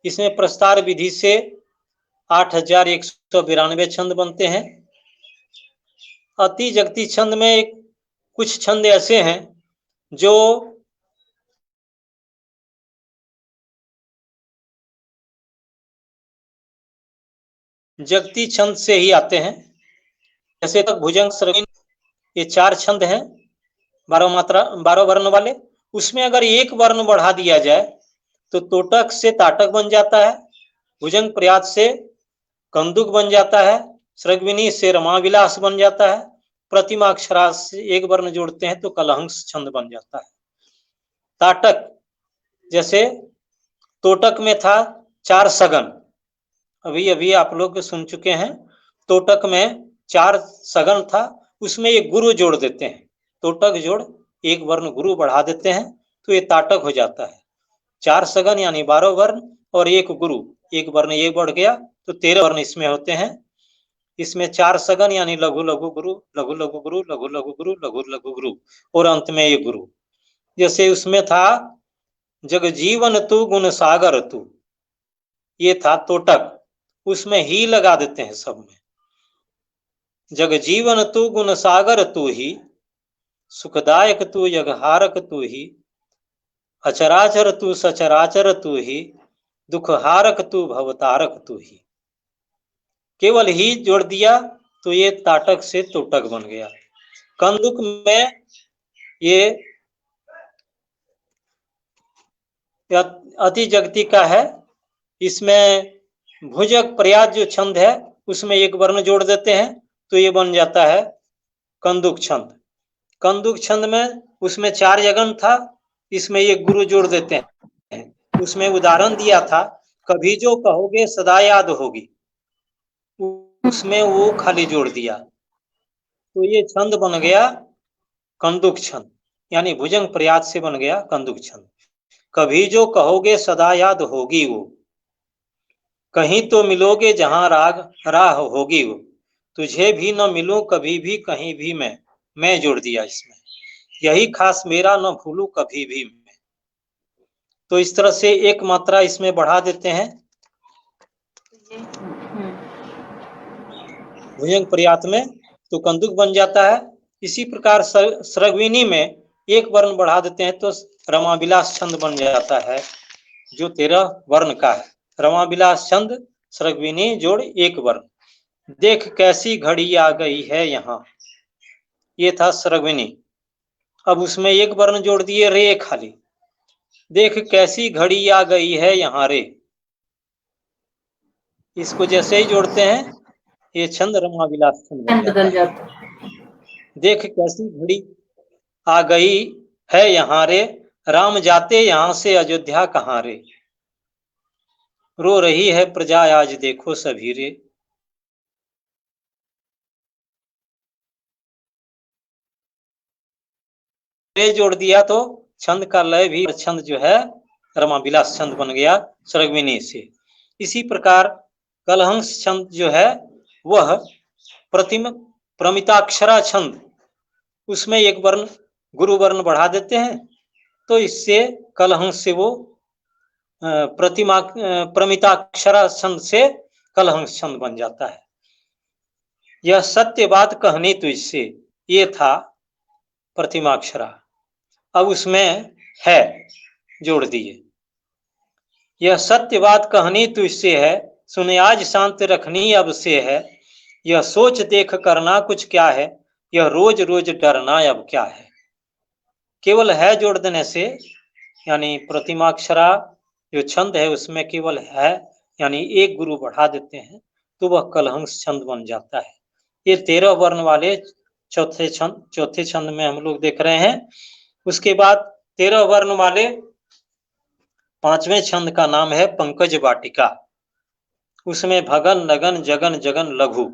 इसमें प्रस्तार विधि से 8192 छंद बनते हैं। अति जगती छंद में कुछ छंद ऐसे हैं जो जगती छंद से ही आते हैं। जैसे तक भुजंग श्रवण, ये 4 छंद हैं 12 मात्रा 12 वर्ण वाले। उसमें अगर एक वर्ण बढ़ा दिया जाए तो तोटक से ताटक बन जाता है, भुजंग प्रयात से कंदुक बन जाता है, सृग्विनी से रमाविलास बन जाता है, प्रतिमा अक्षरा से एक वर्ण जोड़ते हैं तो कलहंस छंद बन जाता है। ताटक, जैसे तोटक में था 4 सगन, अभी अभी आप लोग सुन चुके हैं। तोटक में 4 सगन था, उसमें एक गुरु जोड़ देते हैं, तोटक जोड़ एक वर्ण गुरु बढ़ा देते हैं तो ये ताटक हो जाता है। 4 सगन यानी 12 वर्ण और एक गुरु, एक वर्ण ये बढ़ गया तो 13 वर्ण इसमें होते हैं। इसमें 4 सगन यानी लघु लघु गुरु, लघु लघु गुरु, लघु लघु गुरु, लघु लघु गुरु और अंत में ये गुरु। जैसे उसमें था जगजीवन तू गुण सागर तू, ये था तोटक, उसमें ही लगा देते हैं सब में। जगजीवन तू गुण सागर तू ही, सुखदायक तू यगहारक तू ही, अचराचर तू सचराचर तू ही, दुखहारक तू भवतारक तू ही। केवल ही जोड़ दिया तो ये ताटक से तोटक बन गया। कंदुक में ये अति जगती का है, इसमें भुजक प्रयात जो छंद है उसमें एक वर्ण जोड़ देते हैं तो ये बन जाता है कंदुक छंद। कंदुक छंद में उसमें 4 यगन था, इसमें एक गुरु जोड़ देते हैं। उसमें उदाहरण दिया था, कभी जो कहोगे सदा याद होगी, उसमें वो खाली जोड़ दिया तो ये छंद बन गया कंदुक छंद, यानी भुजंग प्रयात से बन गया कंदुक छंद। कभी जो कहोगे सदा याद होगी वो, कहीं तो मिलोगे जहां राह होगी वो, तुझे भी न मिलूं कभी भी कहीं भी मैं जोड़ दिया इसमें, यही खास मेरा न भूलूं कभी भी मैं। तो इस तरह से एक मात्रा इसमें बढ़ा देते हैं भुजंग प्रयात में तो कंदुक बन जाता है। इसी प्रकार सृग्विनी में एक वर्ण बढ़ा देते हैं तो रमाविलास छंद बन जाता है, जो 13 वर्ण का है। रमाविलास छंद सृग्विनी जोड़ एक वर्ण। देख कैसी घड़ी आ गई है यहाँ, ये था सृग्विनी। अब उसमें एक वर्ण जोड़ दिए रे खाली, देख कैसी घड़ी आ गई है यहाँ रे। इसको जैसे ही जोड़ते हैं ये छंद रमाविलास छंद बन जाता है। देख कैसी घड़ी आ गई है यहाँ रे, राम जाते यहाँ से अयोध्या कहाँ रे, रो रही है प्रजा आज देखो सभी रे। रे जोड़ दिया तो छंद का लय भी छंद जो है रमाविलास छंद बन गया सृग्विनी से। इसी प्रकार कलहंस छंद जो है वह प्रमिताक्षरा छंद, उसमें एक वर्ण गुरु वर्ण बढ़ा देते हैं तो इससे कलहंस से वो प्रमिताक्षरा छंद से कलहंस छंद बन जाता है। यह सत्य बात कहनी तुझसे, ये था प्रतिमाक्षरा, अब उसमें है जोड़ दिए। यह सत्य बात कहनी तुझसे है, सुने आज शांत रखनी अब से है, यह सोच देख करना कुछ क्या है, यह रोज रोज डरना अब क्या है। केवल है जोड़ देने से, यानी प्रतिमाक्षरा जो छंद है उसमें केवल है यानी एक गुरु बढ़ा देते हैं तो वह कलहंस छंद बन जाता है। ये 13 वर्ण वाले चौथे छंद में हम लोग देख रहे हैं। उसके बाद 13 वर्ण वाले 5वें छंद का नाम है पंकज वाटिका। उसमें भगन, नगन, जगन, जगन, लघु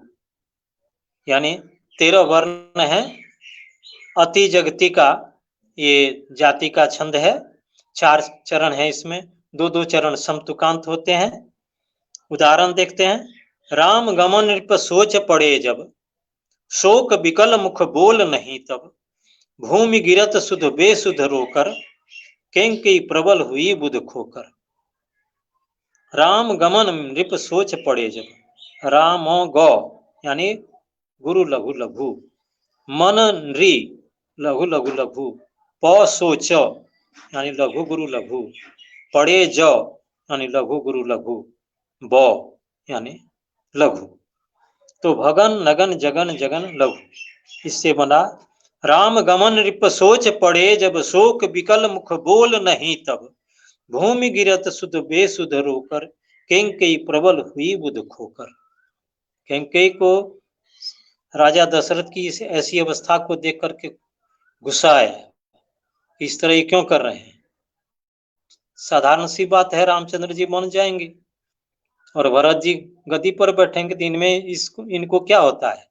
यानी 13 वर्ण है। अति जगती का ये जाति का छंद है। 4 चरण है इसमें, 2-2 चरण समतुकांत होते हैं। उदाहरण देखते हैं। राम गमन नृप सोच पड़े जब, शोक विकल मुख बोल नहीं तब, भूमि गिरत सुध बेसुध रोकर, केंकई प्रबल हुई बुध खोकर। राम गमन नृप सोच पड़े जब, रामो गौ यानी गुरु लघु लघु, मन नृ लघु लघु लघु, प सोच यानी लघु गुरु लघु, पड़े ज यानी लघु गुरु लघु, ब यानी लघु। तो भगन, नगन, जगन, जगन, लघु, इससे बना राम गमन रिप सोच पड़े जब, शोक विकल मुख बोल नहीं तब, भूमि गिरत सुध बेसुध रोकर, केंकई प्रबल हुई बुध खोकर। केंकई को राजा दशरथ की इस ऐसी अवस्था को देख करके गुस्सा आया, इस तरह ये क्यों कर रहे हैं। साधारण सी बात है, रामचंद्र जी मान जाएंगे और भरत जी गद्दी पर बैठेंगे, तो इनमें इनको क्या होता है।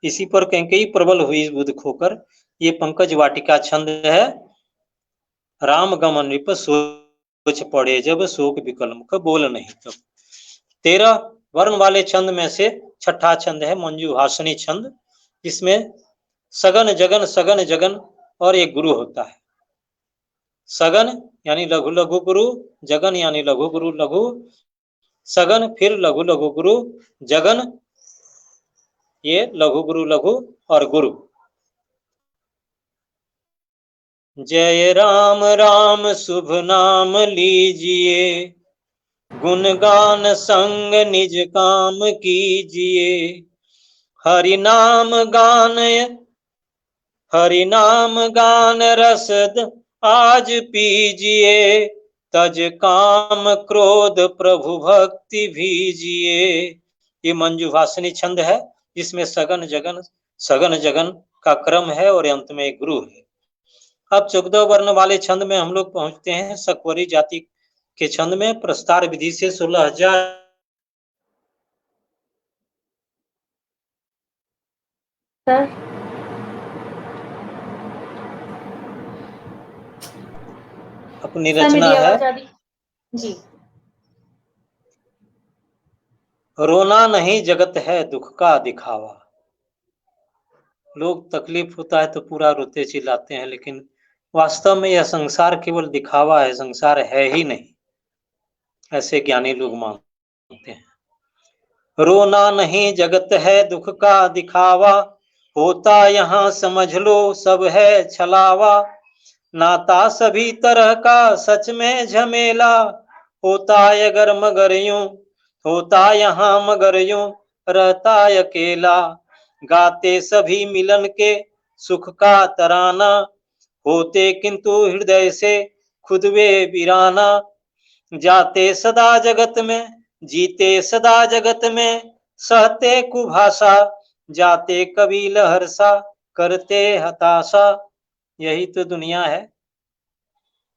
इसी पर कई प्रबल हुई बुध खोकर, ये पंकज वाटिका छंद है। राम गमन नृप सोच पड़े जब, शोक विकल मुख बोल नहीं तब। 13 वर्ण वाले छंद में से छठा छंद है मंजूभाषणी छंद, जिसमें सगन जगन, सगन जगन और एक गुरु होता है। सगन यानी लघु लघु गुरु, जगन यानी लघु गुरु लघु, सगन फिर लघु लघु गुरु, जगन ये लघु गुरु लघु और गुरु। जय राम राम शुभ नाम लीजिए, गुणगान संग निज काम कीजिए, हरि नाम गान रसद आज पीजिए, तज काम क्रोध प्रभु भक्ति भीजिए। ये मंजूभाषणी छंद है, जिसमें सगन जगन का क्रम है और अंत में एक गुरु है। अब 14 वर्ण वाले छंद में हम लोग पहुंचते हैं सकवरी जाति के छंद में। प्रस्तार विधि से 16,000 अपनी रचना है। जी। रोना नहीं जगत है दुख का दिखावा। लोग तकलीफ होता है तो पूरा रोते चिल्लाते हैं, लेकिन वास्तव में यह संसार केवल दिखावा है, संसार है ही नहीं, ऐसे ज्ञानी लोग मानते हैं। रोना नहीं जगत है दुख का दिखावा, होता यहाँ समझ लो सब है छलावा, नाता सभी तरह का सच में झमेला, होता अगर मगर यूं, होता यहाँ मगर यूं, रहता अकेला, गाते सभी मिलन के सुख का तराना, होते किंतु हृदय से खुद वे वीराना, जाते सदा जगत में जीते सदा जगत में, सहते कुभाषा जाते कभी लहरसा, करते हताशा। यही तो दुनिया है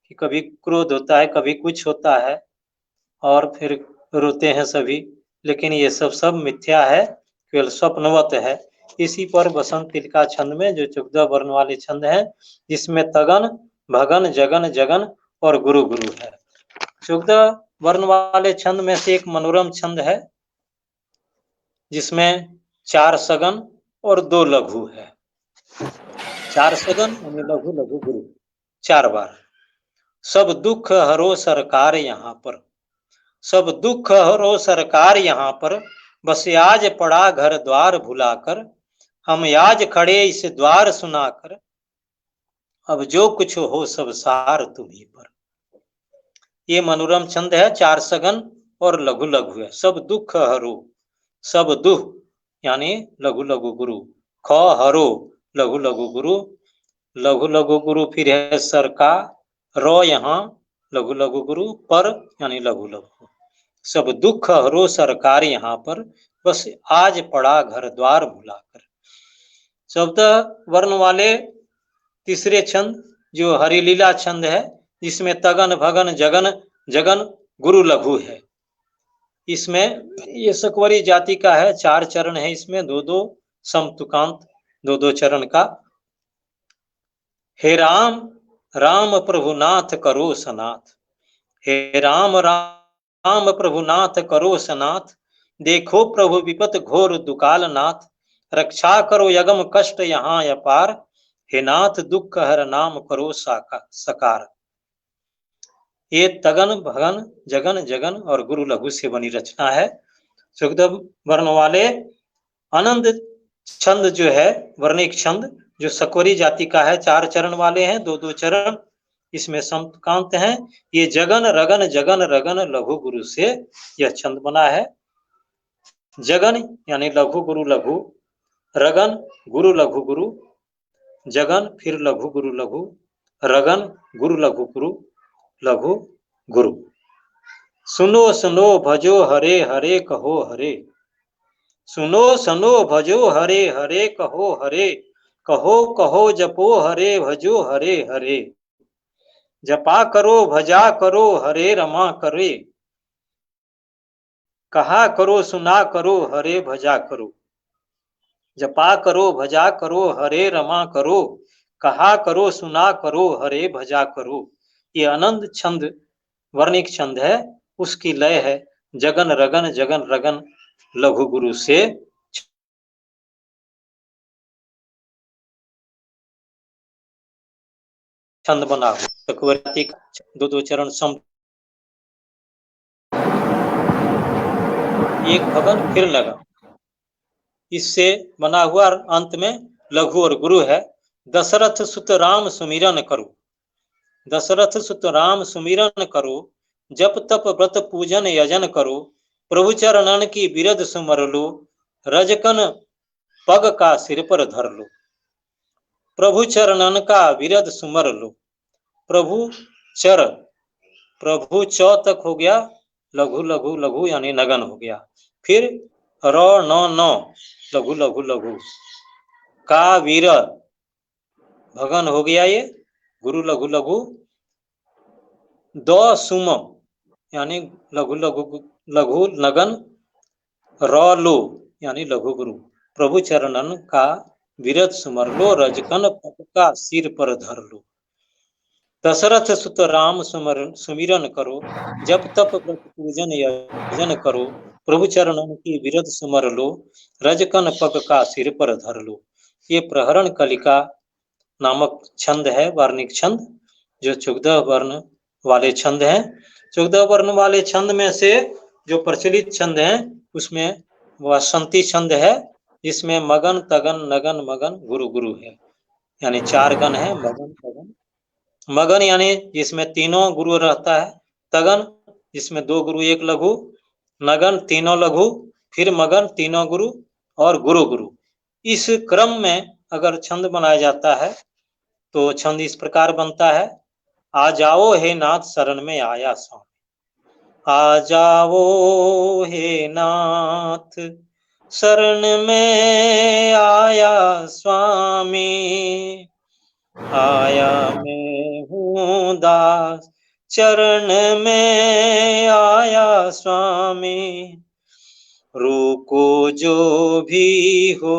कि कभी क्रोध होता है, कभी कुछ होता है और फिर रोते हैं सभी, लेकिन ये सब मिथ्या है, केवल स्वप्नवत है। इसी पर बसंत तिलका छंद में जो 14 वर्ण वाले छंद है, जिसमें तगन, भगन, जगन, जगन और गुरु गुरु है। 14 वर्ण वाले छंद में से एक मनोरम छंद है, जिसमें 4 सगन और 2 लघु है। 4 सगन यानी लघु लघु गुरु 4 बार। सब दुख हरो सरकार यहाँ पर, सब दुख हरो सरकार यहाँ पर, बस आज पड़ा घर द्वार भुलाकर, हम आज खड़े इस द्वार सुनाकर, अब जो कुछ हो सब सार तुम्हीं पर। ये मनोरम छंद है, 4 सगन और लघु लघु है। सब दुख हरो, सब दुख यानी लघु लघु गुरु, ख हरो लघु लघु गुरु, लघु लघु गुरु फिर है सरका, रो यहाँ लघु लघु गुरु, पर यानी लघु लघु। सब दुख हरो सरकार यहाँ पर, बस आज पड़ा घर द्वार भुलाकर। 14 वर्ण वाले तीसरे छंद जो हरिलीला छंद है, जिसमें तगन भगन जगन जगन गुरु लघु है। इसमें ये सकवरी जाति का है, 4 चरण है इसमें, 2-2 समतुकांत 2-2 चरण का। हे राम राम प्रभुनाथ करो सनाथ, हे राम राम प्रभुनाथ करो सनाथ, देखो प्रभु विपत घोर दुकाल नाथ, रक्षा करो यगम कष्ट यहाँ अपार, हे नाथ दुख हर नाम करो सकार। ये तगन भगन जगन जगन और गुरु लघु से बनी रचना है। 14 वर्ण वाले आनंद छंद जो है वर्णिक छंद, जो सकवरी जाति का है, 4 चरण वाले हैं, 2-2 चरण, इसमें समकांत हैं। ये जगन रगन जगन रगन लघु गुरु से यह छंद बना है। जगन यानी लघु गुरु लघु, रगन गुरु लघु गुरु, जगन फिर लघु गुरु लघु, रगन गुरु लघु गुरु लघु गुरु। सुनो सुनो भजो हरे हरे कहो हरे, सुनो सुनो भजो हरे हरे कहो हरे, कहो कहो जपो हरे भजो हरे हरे, जपा करो भजा करो हरे रमा करे, कहा करो सुना करो हरे भजा करो, जपा करो भजा करो हरे रमा करो, कहा करो सुना करो हरे भजा करो। ये आनंद छंद वर्णिक छंद है, उसकी लय है जगन रगन जगन रगन लघु गुरु से छंद बना हुआ। सकवरी का 2-2 चरण सम, एक भगन फिर लगन, इससे बना हुआ अंत में लघु और गुरु है। दशरथ सुत राम सुमिरन करो, दशरथ सुत राम सुमिरन करो, जप तप व्रत पूजन यजन करो, प्रभु चरणन की बिरद सुमर लो, रजकन पग का सिर पर धर लो, प्रभु चरणन का विरद सुमर लो। प्रभु चर, प्रभु चौ तक हो गया, लघु लघु लघु यानी नगन हो गया, फिर र न न लघु लघु लघु, का वीर भगन हो गया ये गुरु लघु लघु, द सुम यानी लघु लघु लघु नगन, र लो यानी लघु गुरु, प्रभु चरणन का विरद सुमर लो, रजकन पग का सिर पर धर लो। दशरथ सुत राम सुमिरन करो, जप तप व्रत पूजन यजन करो, प्रभु चरणन की विरद सुमर लो, रजकन पग का सिर पर धर लो। ये प्रहरण कलिका नामक छंद है, वार्णिक छंद, जो 14 वर्ण वाले छंद हैं। 14 वर्ण वाले छंद में से जो प्रचलित छंद हैं उसमें वासंती छंद है, जिसमें मगन तगन नगन मगन गुरु गुरु है, यानी 4 गण है, मगन तगन। मगन यानी जिसमें तीनों गुरु रहता है, तगन जिसमें 2 गुरु 1 लघु, नगन तीनों लघु, फिर मगन तीनों गुरु और गुरु गुरु। इस क्रम में अगर छंद बनाया जाता है तो छंद इस प्रकार बनता है। आ जाओ हे नाथ शरण में आया स्वामी, आ जाओ हे नाथ शरण में आया स्वामी, आया मैं हूँ दास चरण में आया स्वामी, रोको जो भी हो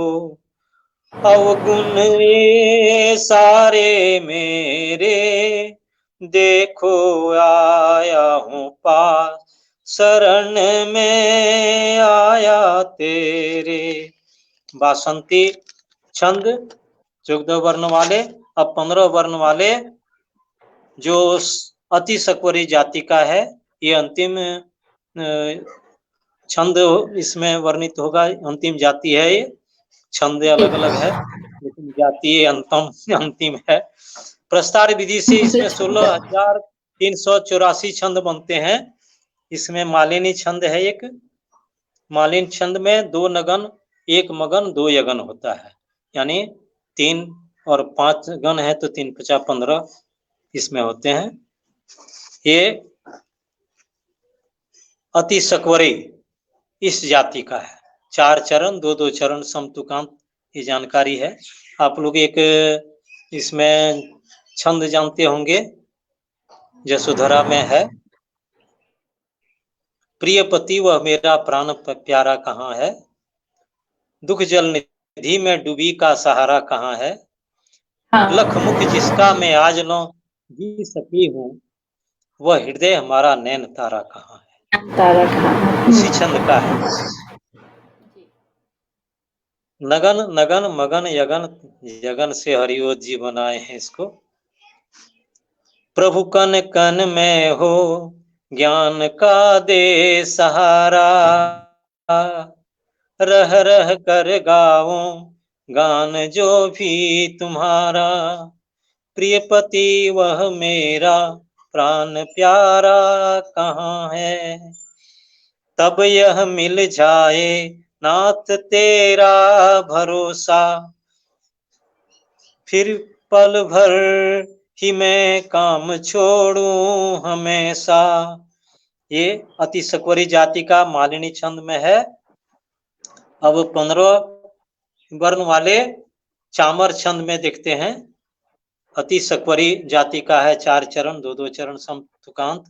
अवगुण ये सारे मेरे, देखो आया हूँ पास शरण में आया तेरे। बासंती छंद 14 वर्ण वाले। अब 15 वर्ण वाले जो अति सकवरी जाति का है, ये अंतिम छंद इसमें वर्णित होगा। अंतिम जाति है ये, छंद अलग अलग है लेकिन जाति अंतिम है। प्रस्तार विधि से इसमें 16,384 छंद बनते हैं। इसमें मालिनी छंद है एक, मालिन छंद में 2 नगन 1 मगन 2 यगन होता है, यानी 3 और 5 गण है तो 3 50 15 इसमें होते हैं। ये अति सकवरी इस जाति का है, 4 चरण 2-2 चरण समतुकांत, ये जानकारी है। आप लोग एक इसमें छंद जानते होंगे, यशोधरा में है, प्रिय पति वह मेरा प्राण प्यारा कहाँ है, दुख जल निधि में डूबी का सहारा कहाँ है, लख मुख जिसका मैं आज लो जी सकी हूँ, वह हृदय हमारा नैन तारा कहाँ है। तारा कहाँ? उसी छंद का है। नगन नगन मगन यगन, यगन से हरिओ जी बनाए हैं इसको। प्रभु कन कन में हो ज्ञान का दे सहारा, रह रह कर गाओ गान जो भी तुम्हारा, प्रिय पति वह मेरा प्राण प्यारा कहाँ है, तब यह मिल जाए नाथ तेरा भरोसा, फिर पल भर ही मैं काम छोड़ूं हमेशा। ये अति सकवरी जाति का मालिनी छंद में है। अब 15 वर्ण वाले चामर छंद में देखते हैं। अति सकवरी जाति का है, 4 चरण 2-2 चरण समतुकांत।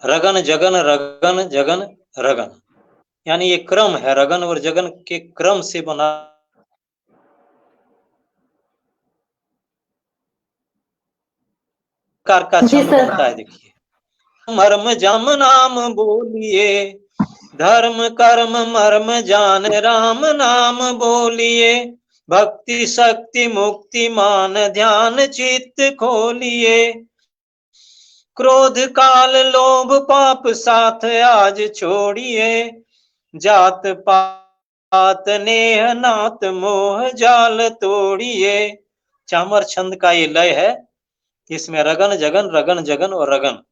रगन जगन रगन जगन रगन, यानी ये क्रम है, रगन और जगन के क्रम से बना कार का छंद बनता है। देखिए, मर्म जम नाम बोलिए, धर्म कर्म मर्म जान राम नाम बोलिए, भक्ति शक्ति मुक्ति मान ध्यान चित्त खोलिए, क्रोध काल लोभ पाप साथ आज छोड़िए, जात पात नेह नात मोह जाल तोड़िए। चामर छंद का ये लय है, इसमें रगन जगन रगन जगन और रगन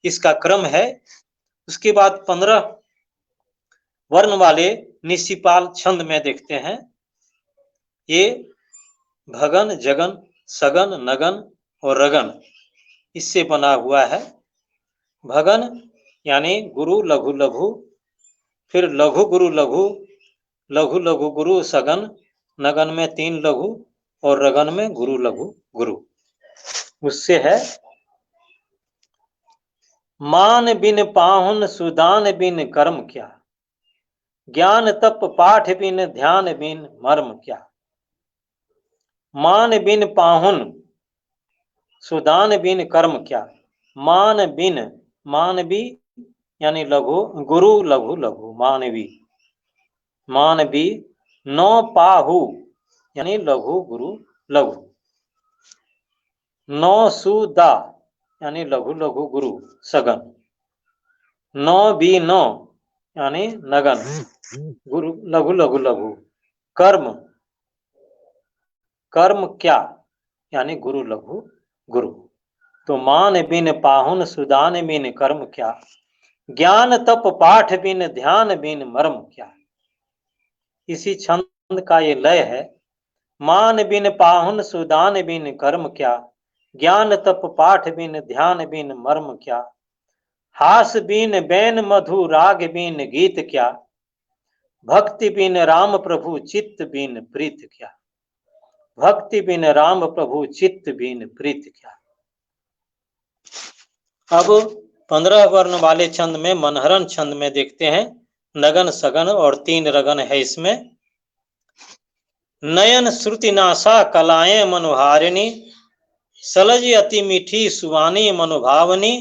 इसका क्रम है। उसके बाद 15 वर्ण वाले निशिपाल छंद में देखते हैं। ये भगन जगन सगन नगन और रगन इससे बना हुआ है। भगन यानी गुरु लघु लघु, फिर लघु गुरु लघु, लघु लघु गुरु सगन, नगन में 3 लघु और रगन में गुरु लघु गुरु। उससे है मान बिन पाहुन सुदान बिन कर्म क्या, ज्ञान तप पाठ बिन ध्यान बिन मर्म क्या। मान बिन पाहुन सुदान बिन कर्म क्या, मान बिन मानवी यानी लघु, गुरु लघु लघु मानवी, मानवी, नौ पाहु यानी लघु गुरु लघु, नौ सुदा यानी लघु लघु गुरु सगन, नौ बी नौ यानी नगन गुरु लघु लघु लघु, कर्म कर्म क्या यानी गुरु लघु गुरु। तो मान बिन पाहुन सुदान बिन कर्म क्या, ज्ञान तप पाठ बिन ध्यान बिन मर्म क्या। इसी छंद का ये लय है। मान बिन पाहुन सुदान बिन कर्म क्या, ज्ञान तप पाठ बिन ध्यान बिन मर्म क्या। हास बिन बैन मधु राग बिन गीत क्या, भक्ति बिन राम प्रभु चित्त बिन प्रीत क्या। भक्ति बिन राम प्रभु चित्त बिन प्रीत क्या। अब 15 वर्ण वाले छंद में मनहरन छंद में देखते हैं। नगन सगन और 3 रगन है इसमें। नयन श्रुति नासा कलाएं मनोहारिणी, सलज अति मीठी सुवानी मनोभावनी,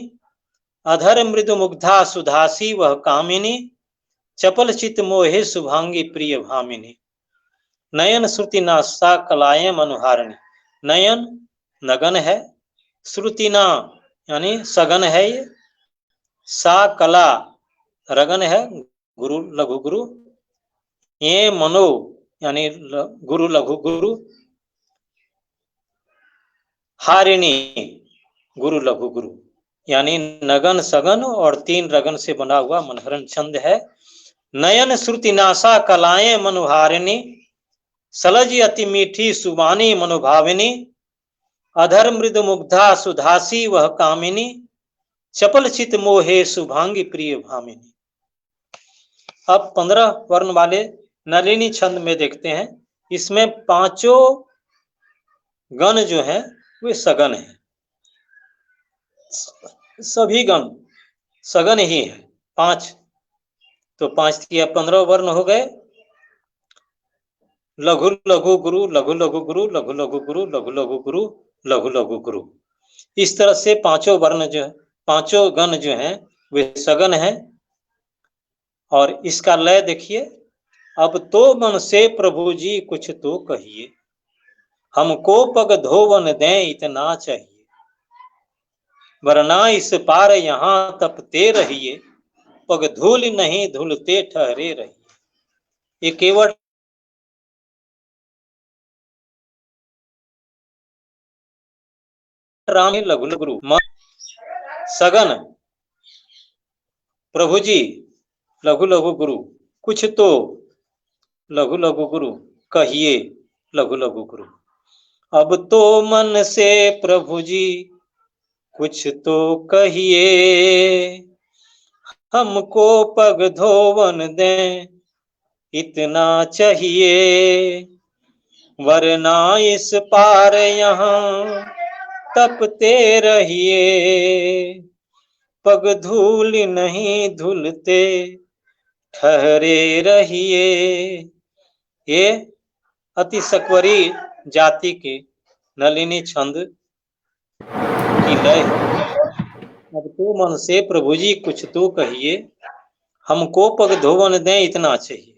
अधर मृदु मुग्धा सुधासी वह कामिनी, चपल चित मोहे शुभांगी प्रिय भामिनी। नयन श्रुति नासा कलाएं मनोहारिणी, नयन नगन है, श्रुतिना यानी सगन है, ये सा कला रगन है गुरु लघु गुरु, ये मनो यानी गुरु लघु गुरु, हारिणी गुरु लघु गुरु, यानी नगन सगन और 3 रगन से बना हुआ मनहरन छंद है। नयन श्रुति नासा कलाएं मनोहारिणी, सलज अति मीठी सुबानी मनोभाविनी, अधर मृद मुग्धा सुधासी वह कामिनी, चपल चित मोहे शुभांगी प्रिय भामिनी। अब 15 वर्ण वाले नलिनी छंद में देखते हैं, इसमें पांचों गण जो है वे सगन है, सभी गण सगन ही है। 5 तो 5 किया 15 वर्ण हो गए। लघु लघु गुरु, लघु लघु गुरु, लघु लघु गुरु, लघु लघु गुरु, लघु लघु गुरु। इस तरह से पांचों वर्ण जो है, पांचों गण जो हैं वे सगन है। और इसका लय देखिए, अब तो मन से प्रभु जी कुछ तो कहिए, हमको पग धोवन दें इतना चाहिए, वरना इस पार यहाँ तपते रहिए, पग धूल नहीं धुलते ठहरे रहिए। ये केवल राम लघु गुरु सगन प्रभु जी लघु लघु गुरु, कुछ तो लघु लघु गुरु कहिए लघु लघु गुरु। अब तो मन से प्रभु जी कुछ तो कहिए, हमको पग धोवन दें इतना चाहिए, वरना इस पार यहाँ तपते रहिए, पग धूल नहीं धुलते ठहरे रहिए। ये अति सकवरी जाति के नलिनी छंद की लय है। अब तो मन से प्रभु जी कुछ तो कहिए, हमको पग धोवन दें इतना चाहिए।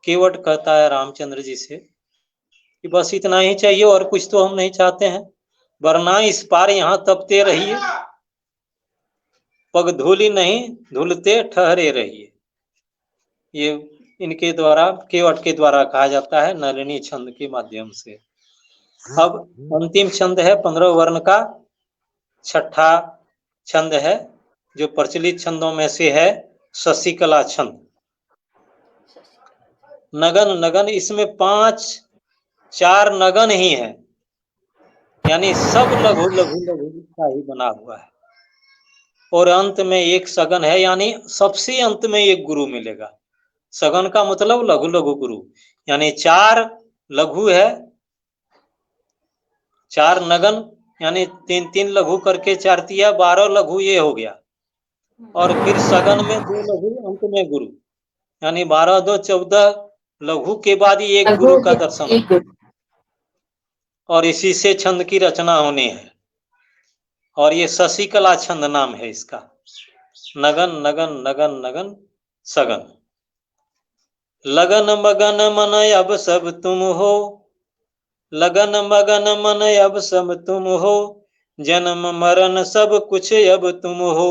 केवट कहता है रामचंद्र जी से कि बस इतना ही चाहिए और कुछ तो हम नहीं चाहते हैं, वरना इस पार यहाँ तपते रहिए, पग धूली नहीं धुलते ठहरे रहिए। ये इनके द्वारा, केवट के द्वारा कहा जाता है नलिनी छंद के माध्यम से। अब अंतिम छंद है 15 वर्ण का छठा छंद है, जो प्रचलित छंदों में से है शशिकला छंद। नगन नगन, इसमें 4 नगन ही है, यानी सब लघु लघु लघु का ही बना हुआ है। और अंत में एक सगन है, यानी सबसे अंत में एक गुरु मिलेगा। सगन का मतलब लघु लघु गुरु, यानी 4 लघु है, 4 नगन, यानी 3 लघु करके 4 तिया 12 लघु ये हो गया। और फिर सगन में 2 लघु, अंत में गुरु, यानी 12 2 14 लघु के बाद ही एक गुरु का दर्शन है। और इसी से छंद की रचना होनी है। और ये शशिकला छंद नाम है इसका। नगन नगन नगन नगन सगन, लगन मगन मन अब सब तुम हो, लगन मगन मन अब सब तुम हो, जन्म मरण सब कुछ अब तुम हो,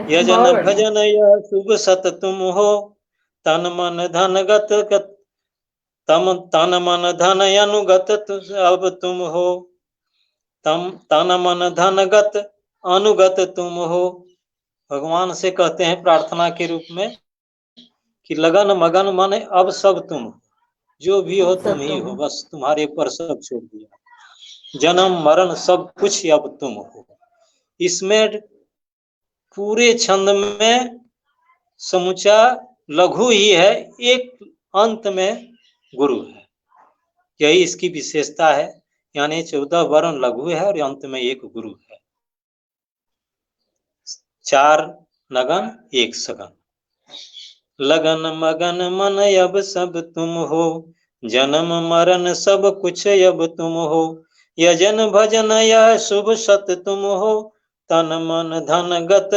यजन भजन यह शुभ सत तुम हो, तन मन धन गत तन मन धन अनुगत अब तुम हो, तन मन धन गत अनुगत तुम हो। भगवान से कहते हैं प्रार्थना के रूप में कि लगन मगन मन अब सब तुम हो, जो भी हो तुम ही हो, बस तुम्हारे पर सब छोड़ दिया, जन्म मरण सब कुछ अब तुम हो। इसमें पूरे छंद में समुचा लघु ही है, एक अंत में गुरु है, यही इसकी विशेषता है। यानी 14 वर्ण लघु है और अंत में एक गुरु है। 4 नगन 1 सगन, लगन मगन मन अब सब तुम हो, जन्म मरण सब कुछ अब तुम हो, यजन भजन यह शुभ सत तुम हो, तन मन धन गत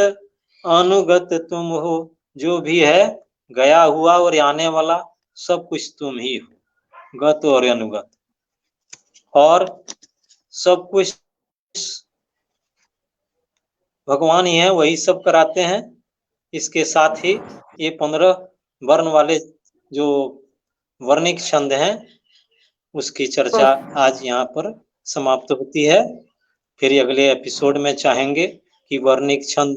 अनुगत तुम हो। जो भी है गया हुआ और आने वाला सब कुछ तुम ही हो, गत और अनुगत, और सब कुछ भगवान ही है, वही सब कराते हैं। इसके साथ ही ये 15 वर्ण वाले जो वर्णिक छंद हैं उसकी चर्चा आज यहाँ पर समाप्त होती है। फिर अगले एपिसोड में चाहेंगे कि वर्णिक छंद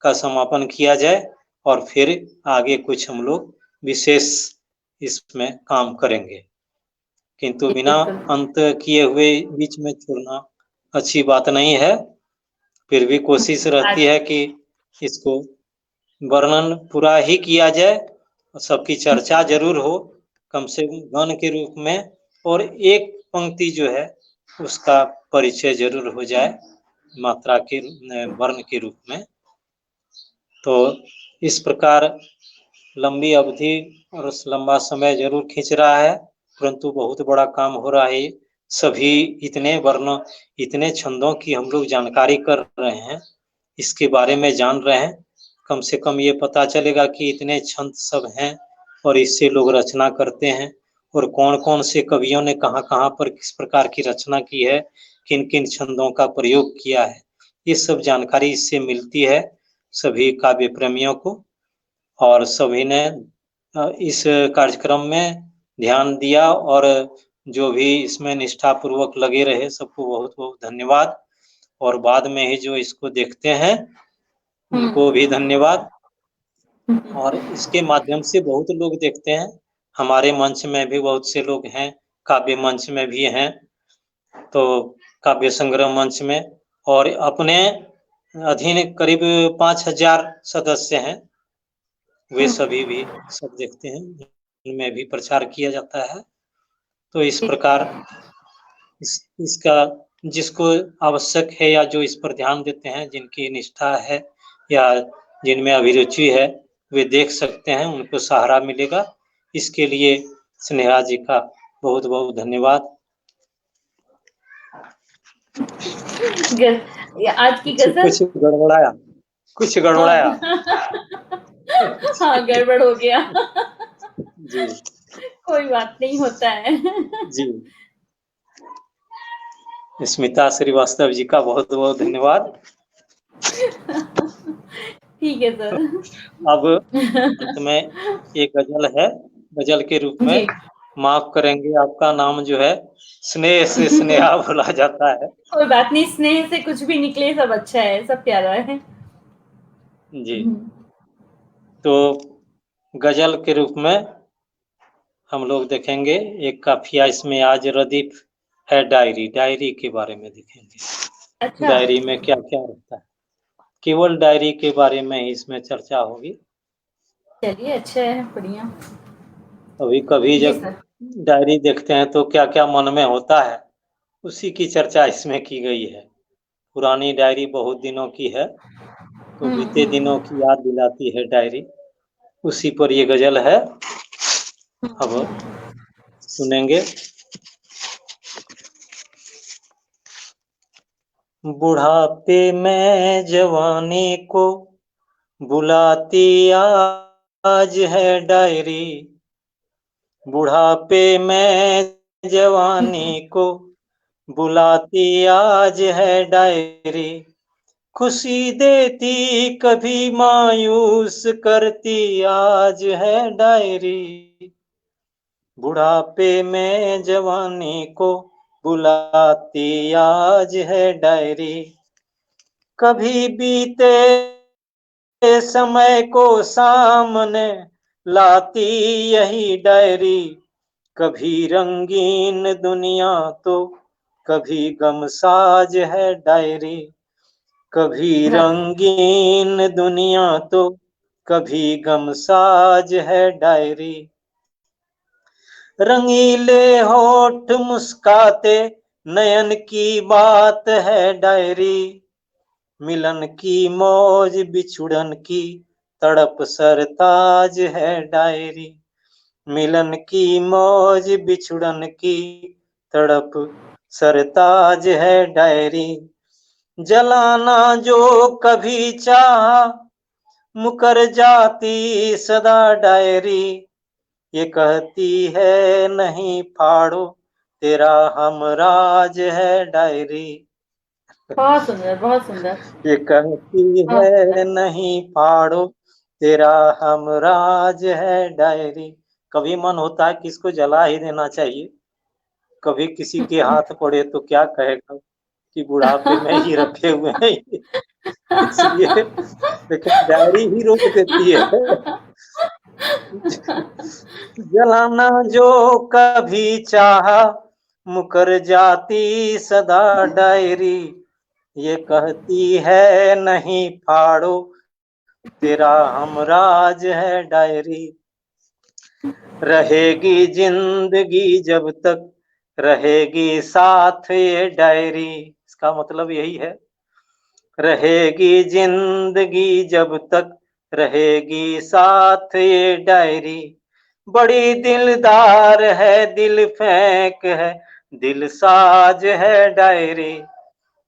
का समापन किया जाए और फिर आगे कुछ हम लोग विशेष इसमें काम करेंगे, किंतु बिना अंत किए हुए बीच में छोड़ना अच्छी बात नहीं है। फिर भी कोशिश रहती है कि इसको वर्णन पूरा ही किया जाए, सबकी चर्चा जरूर हो, कम से कम गण के रूप में, और एक पंक्ति जो है उसका परिचय जरूर हो जाए मात्रा के वर्ण के रूप में। तो इस प्रकार लंबी अवधि और लंबा समय जरूर खींच रहा है, परंतु बहुत बड़ा काम हो रहा है। सभी इतने वर्ण, इतने छंदों की हम लोग जानकारी कर रहे हैं, इसके बारे में जान रहे हैं। कम से कम ये पता चलेगा कि इतने छंद सब हैं और इससे लोग रचना करते हैं, और कौन कौन से कवियों ने कहाँ कहाँ पर किस प्रकार की रचना की है, किन किन छंदों का प्रयोग किया है, ये सब जानकारी इससे मिलती है सभी काव्य प्रेमियों को। और सभी ने इस कार्यक्रम में ध्यान दिया, और जो भी इसमें निष्ठापूर्वक लगे रहे सबको बहुत बहुत धन्यवाद। और बाद में ही जो इसको देखते हैं उनको भी धन्यवाद। और इसके माध्यम से बहुत लोग देखते हैं, हमारे मंच में भी बहुत से लोग हैं, काव्य मंच में भी हैं, तो काव्य संग्रह मंच में, और अपने अधीन करीब 5000 सदस्य हैं, वे सभी भी सब देखते हैं, उनमें भी प्रचार किया जाता है। तो इस प्रकार इसका जिसको आवश्यक है या जो इस पर ध्यान देते हैं, जिनकी निष्ठा है या जिनमें अभिरुचि है, वे देख सकते हैं, उनको सहारा मिलेगा। इसके लिए स्नेहा जी का बहुत बहुत धन्यवाद। आज की गजल कुछ गड़बड़ाया, कुछ गड़बड़ाया। हाँ, गड़बड़ हो गया। जी कोई बात नहीं, होता है। जी, स्मिता श्रीवास्तव जी का बहुत बहुत धन्यवाद। ठीक है सर। अब अंत में एक गजल है, गजल के रूप में माफ करेंगे, आपका नाम जो है स्नेह से स्नेहा बोला जाता है। कोई बात नहीं, स्नेह से कुछ भी निकले सब अच्छा है, सब प्यारा है जी। तो गजल के रूप में हम लोग देखेंगे एक काफिया, इसमें आज रदीफ है डायरी, डायरी के बारे में देखेंगे। अच्छा। डायरी में क्या क्या रहता है, केवल डायरी के बारे में ही इसमें चर्चा होगी। चलिए, अच्छा है, बढ़िया। अभी कभी जब डायरी देखते हैं तो क्या क्या मन में होता है, उसी की चर्चा इसमें की गई है। पुरानी डायरी बहुत दिनों की है, तो बीते दिनों की याद दिलाती है डायरी, उसी पर ये गजल है। अब सुनेंगे। बुढ़ापे में जवानी को बुलाती आज है डायरी, बुढ़ापे में जवानी को बुलाती आज है डायरी, खुशी देती कभी मायूस करती आज है डायरी, बुढ़ापे में जवानी को बुलाती आज है डायरी, कभी बीते समय को सामने लाती यही डायरी, कभी रंगीन दुनिया तो कभी गमसाज है डायरी, कभी रंगीन दुनिया तो कभी गमसाज है डायरी, रंगीले होठ मुस्काते नयन की बात है डायरी, मिलन की मौज बिछुड़न की तड़प सरताज है डायरी, मिलन की मौज बिछुड़न की तड़प सरताज है डायरी, जलाना जो कभी चाहा मुकर जाती सदा डायरी, ये कहती है नहीं फाड़ो तेरा हमराज है डायरी, बहुत सुंदर, बहुत सुंदर। ये कहती है नहीं फाड़ो तेरा हमराज है डायरी। कभी मन होता है कि इसको जला ही देना चाहिए, कभी किसी के हाथ पड़े तो क्या कहेगा कि बुढ़ापे में ही रखे हुए हैं, इसलिए लेकिन डायरी ही रोक देती है। जलाना जो कभी चाहा मुकर जाती सदा डायरी, ये कहती है नहीं फाड़ो तेरा हमराज है डायरी, रहेगी जिंदगी जब तक रहेगी साथ ये डायरी। इसका मतलब यही है, रहेगी जिंदगी जब तक रहेगी साथ ये डायरी। बड़ी दिलदार है, दिल फेंक है, दिल साज है डायरी।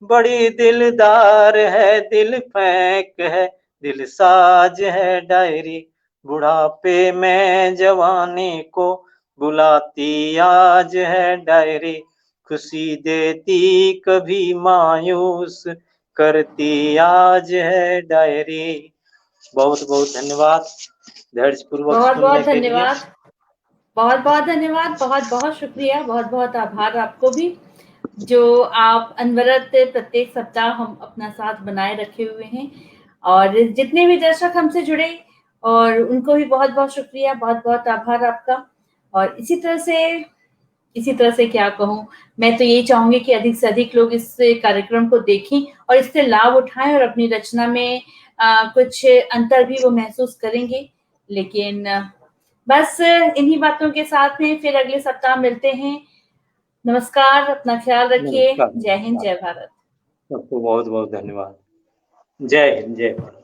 बड़ी दिलदार है, दिल फेंक है, दिल साज है डायरी। बुढ़ापे में जवानी को बुलाती आज है डायरी। खुशी देती कभी मायूस करती आज है डायरी। बहुत बहुत धन्यवाद धैर्यपूर्वक सुनने बहुत-बहुत के लिए। धन्यवाद। बहुत-बहुत धन्यवाद, बहुत-बहुत शुक्रिया, बहुत-बहुत आभार आपको भी, जो आप अनवरत प्रत्येक सप्ताह हम अपना साथ बनाए रखे हुए हैं और जितने भी दर्शक हमसे जुड़े और उनको भी बहुत-बहुत शुक्रिया, बहुत-बहुत आभार आपका। और इसी तरह से क्या कहूँ, मैं तो यही चाहूँगी कि अधिक से अधिक लोग इस कार्यक्रम को देखें और इससे लाभ उठाएँ और अपनी रचना में कुछ अंतर भी वो महसूस करेंगे। लेकिन बस इन्हीं बातों के साथ में फिर अगले सप्ताह मिलते हैं। नमस्कार, अपना ख्याल रखिए। नमस्कार जय हिंद, नमस्कार। जय भारत। सबको बहुत बहुत धन्यवाद। जय हिंद, जय भारत।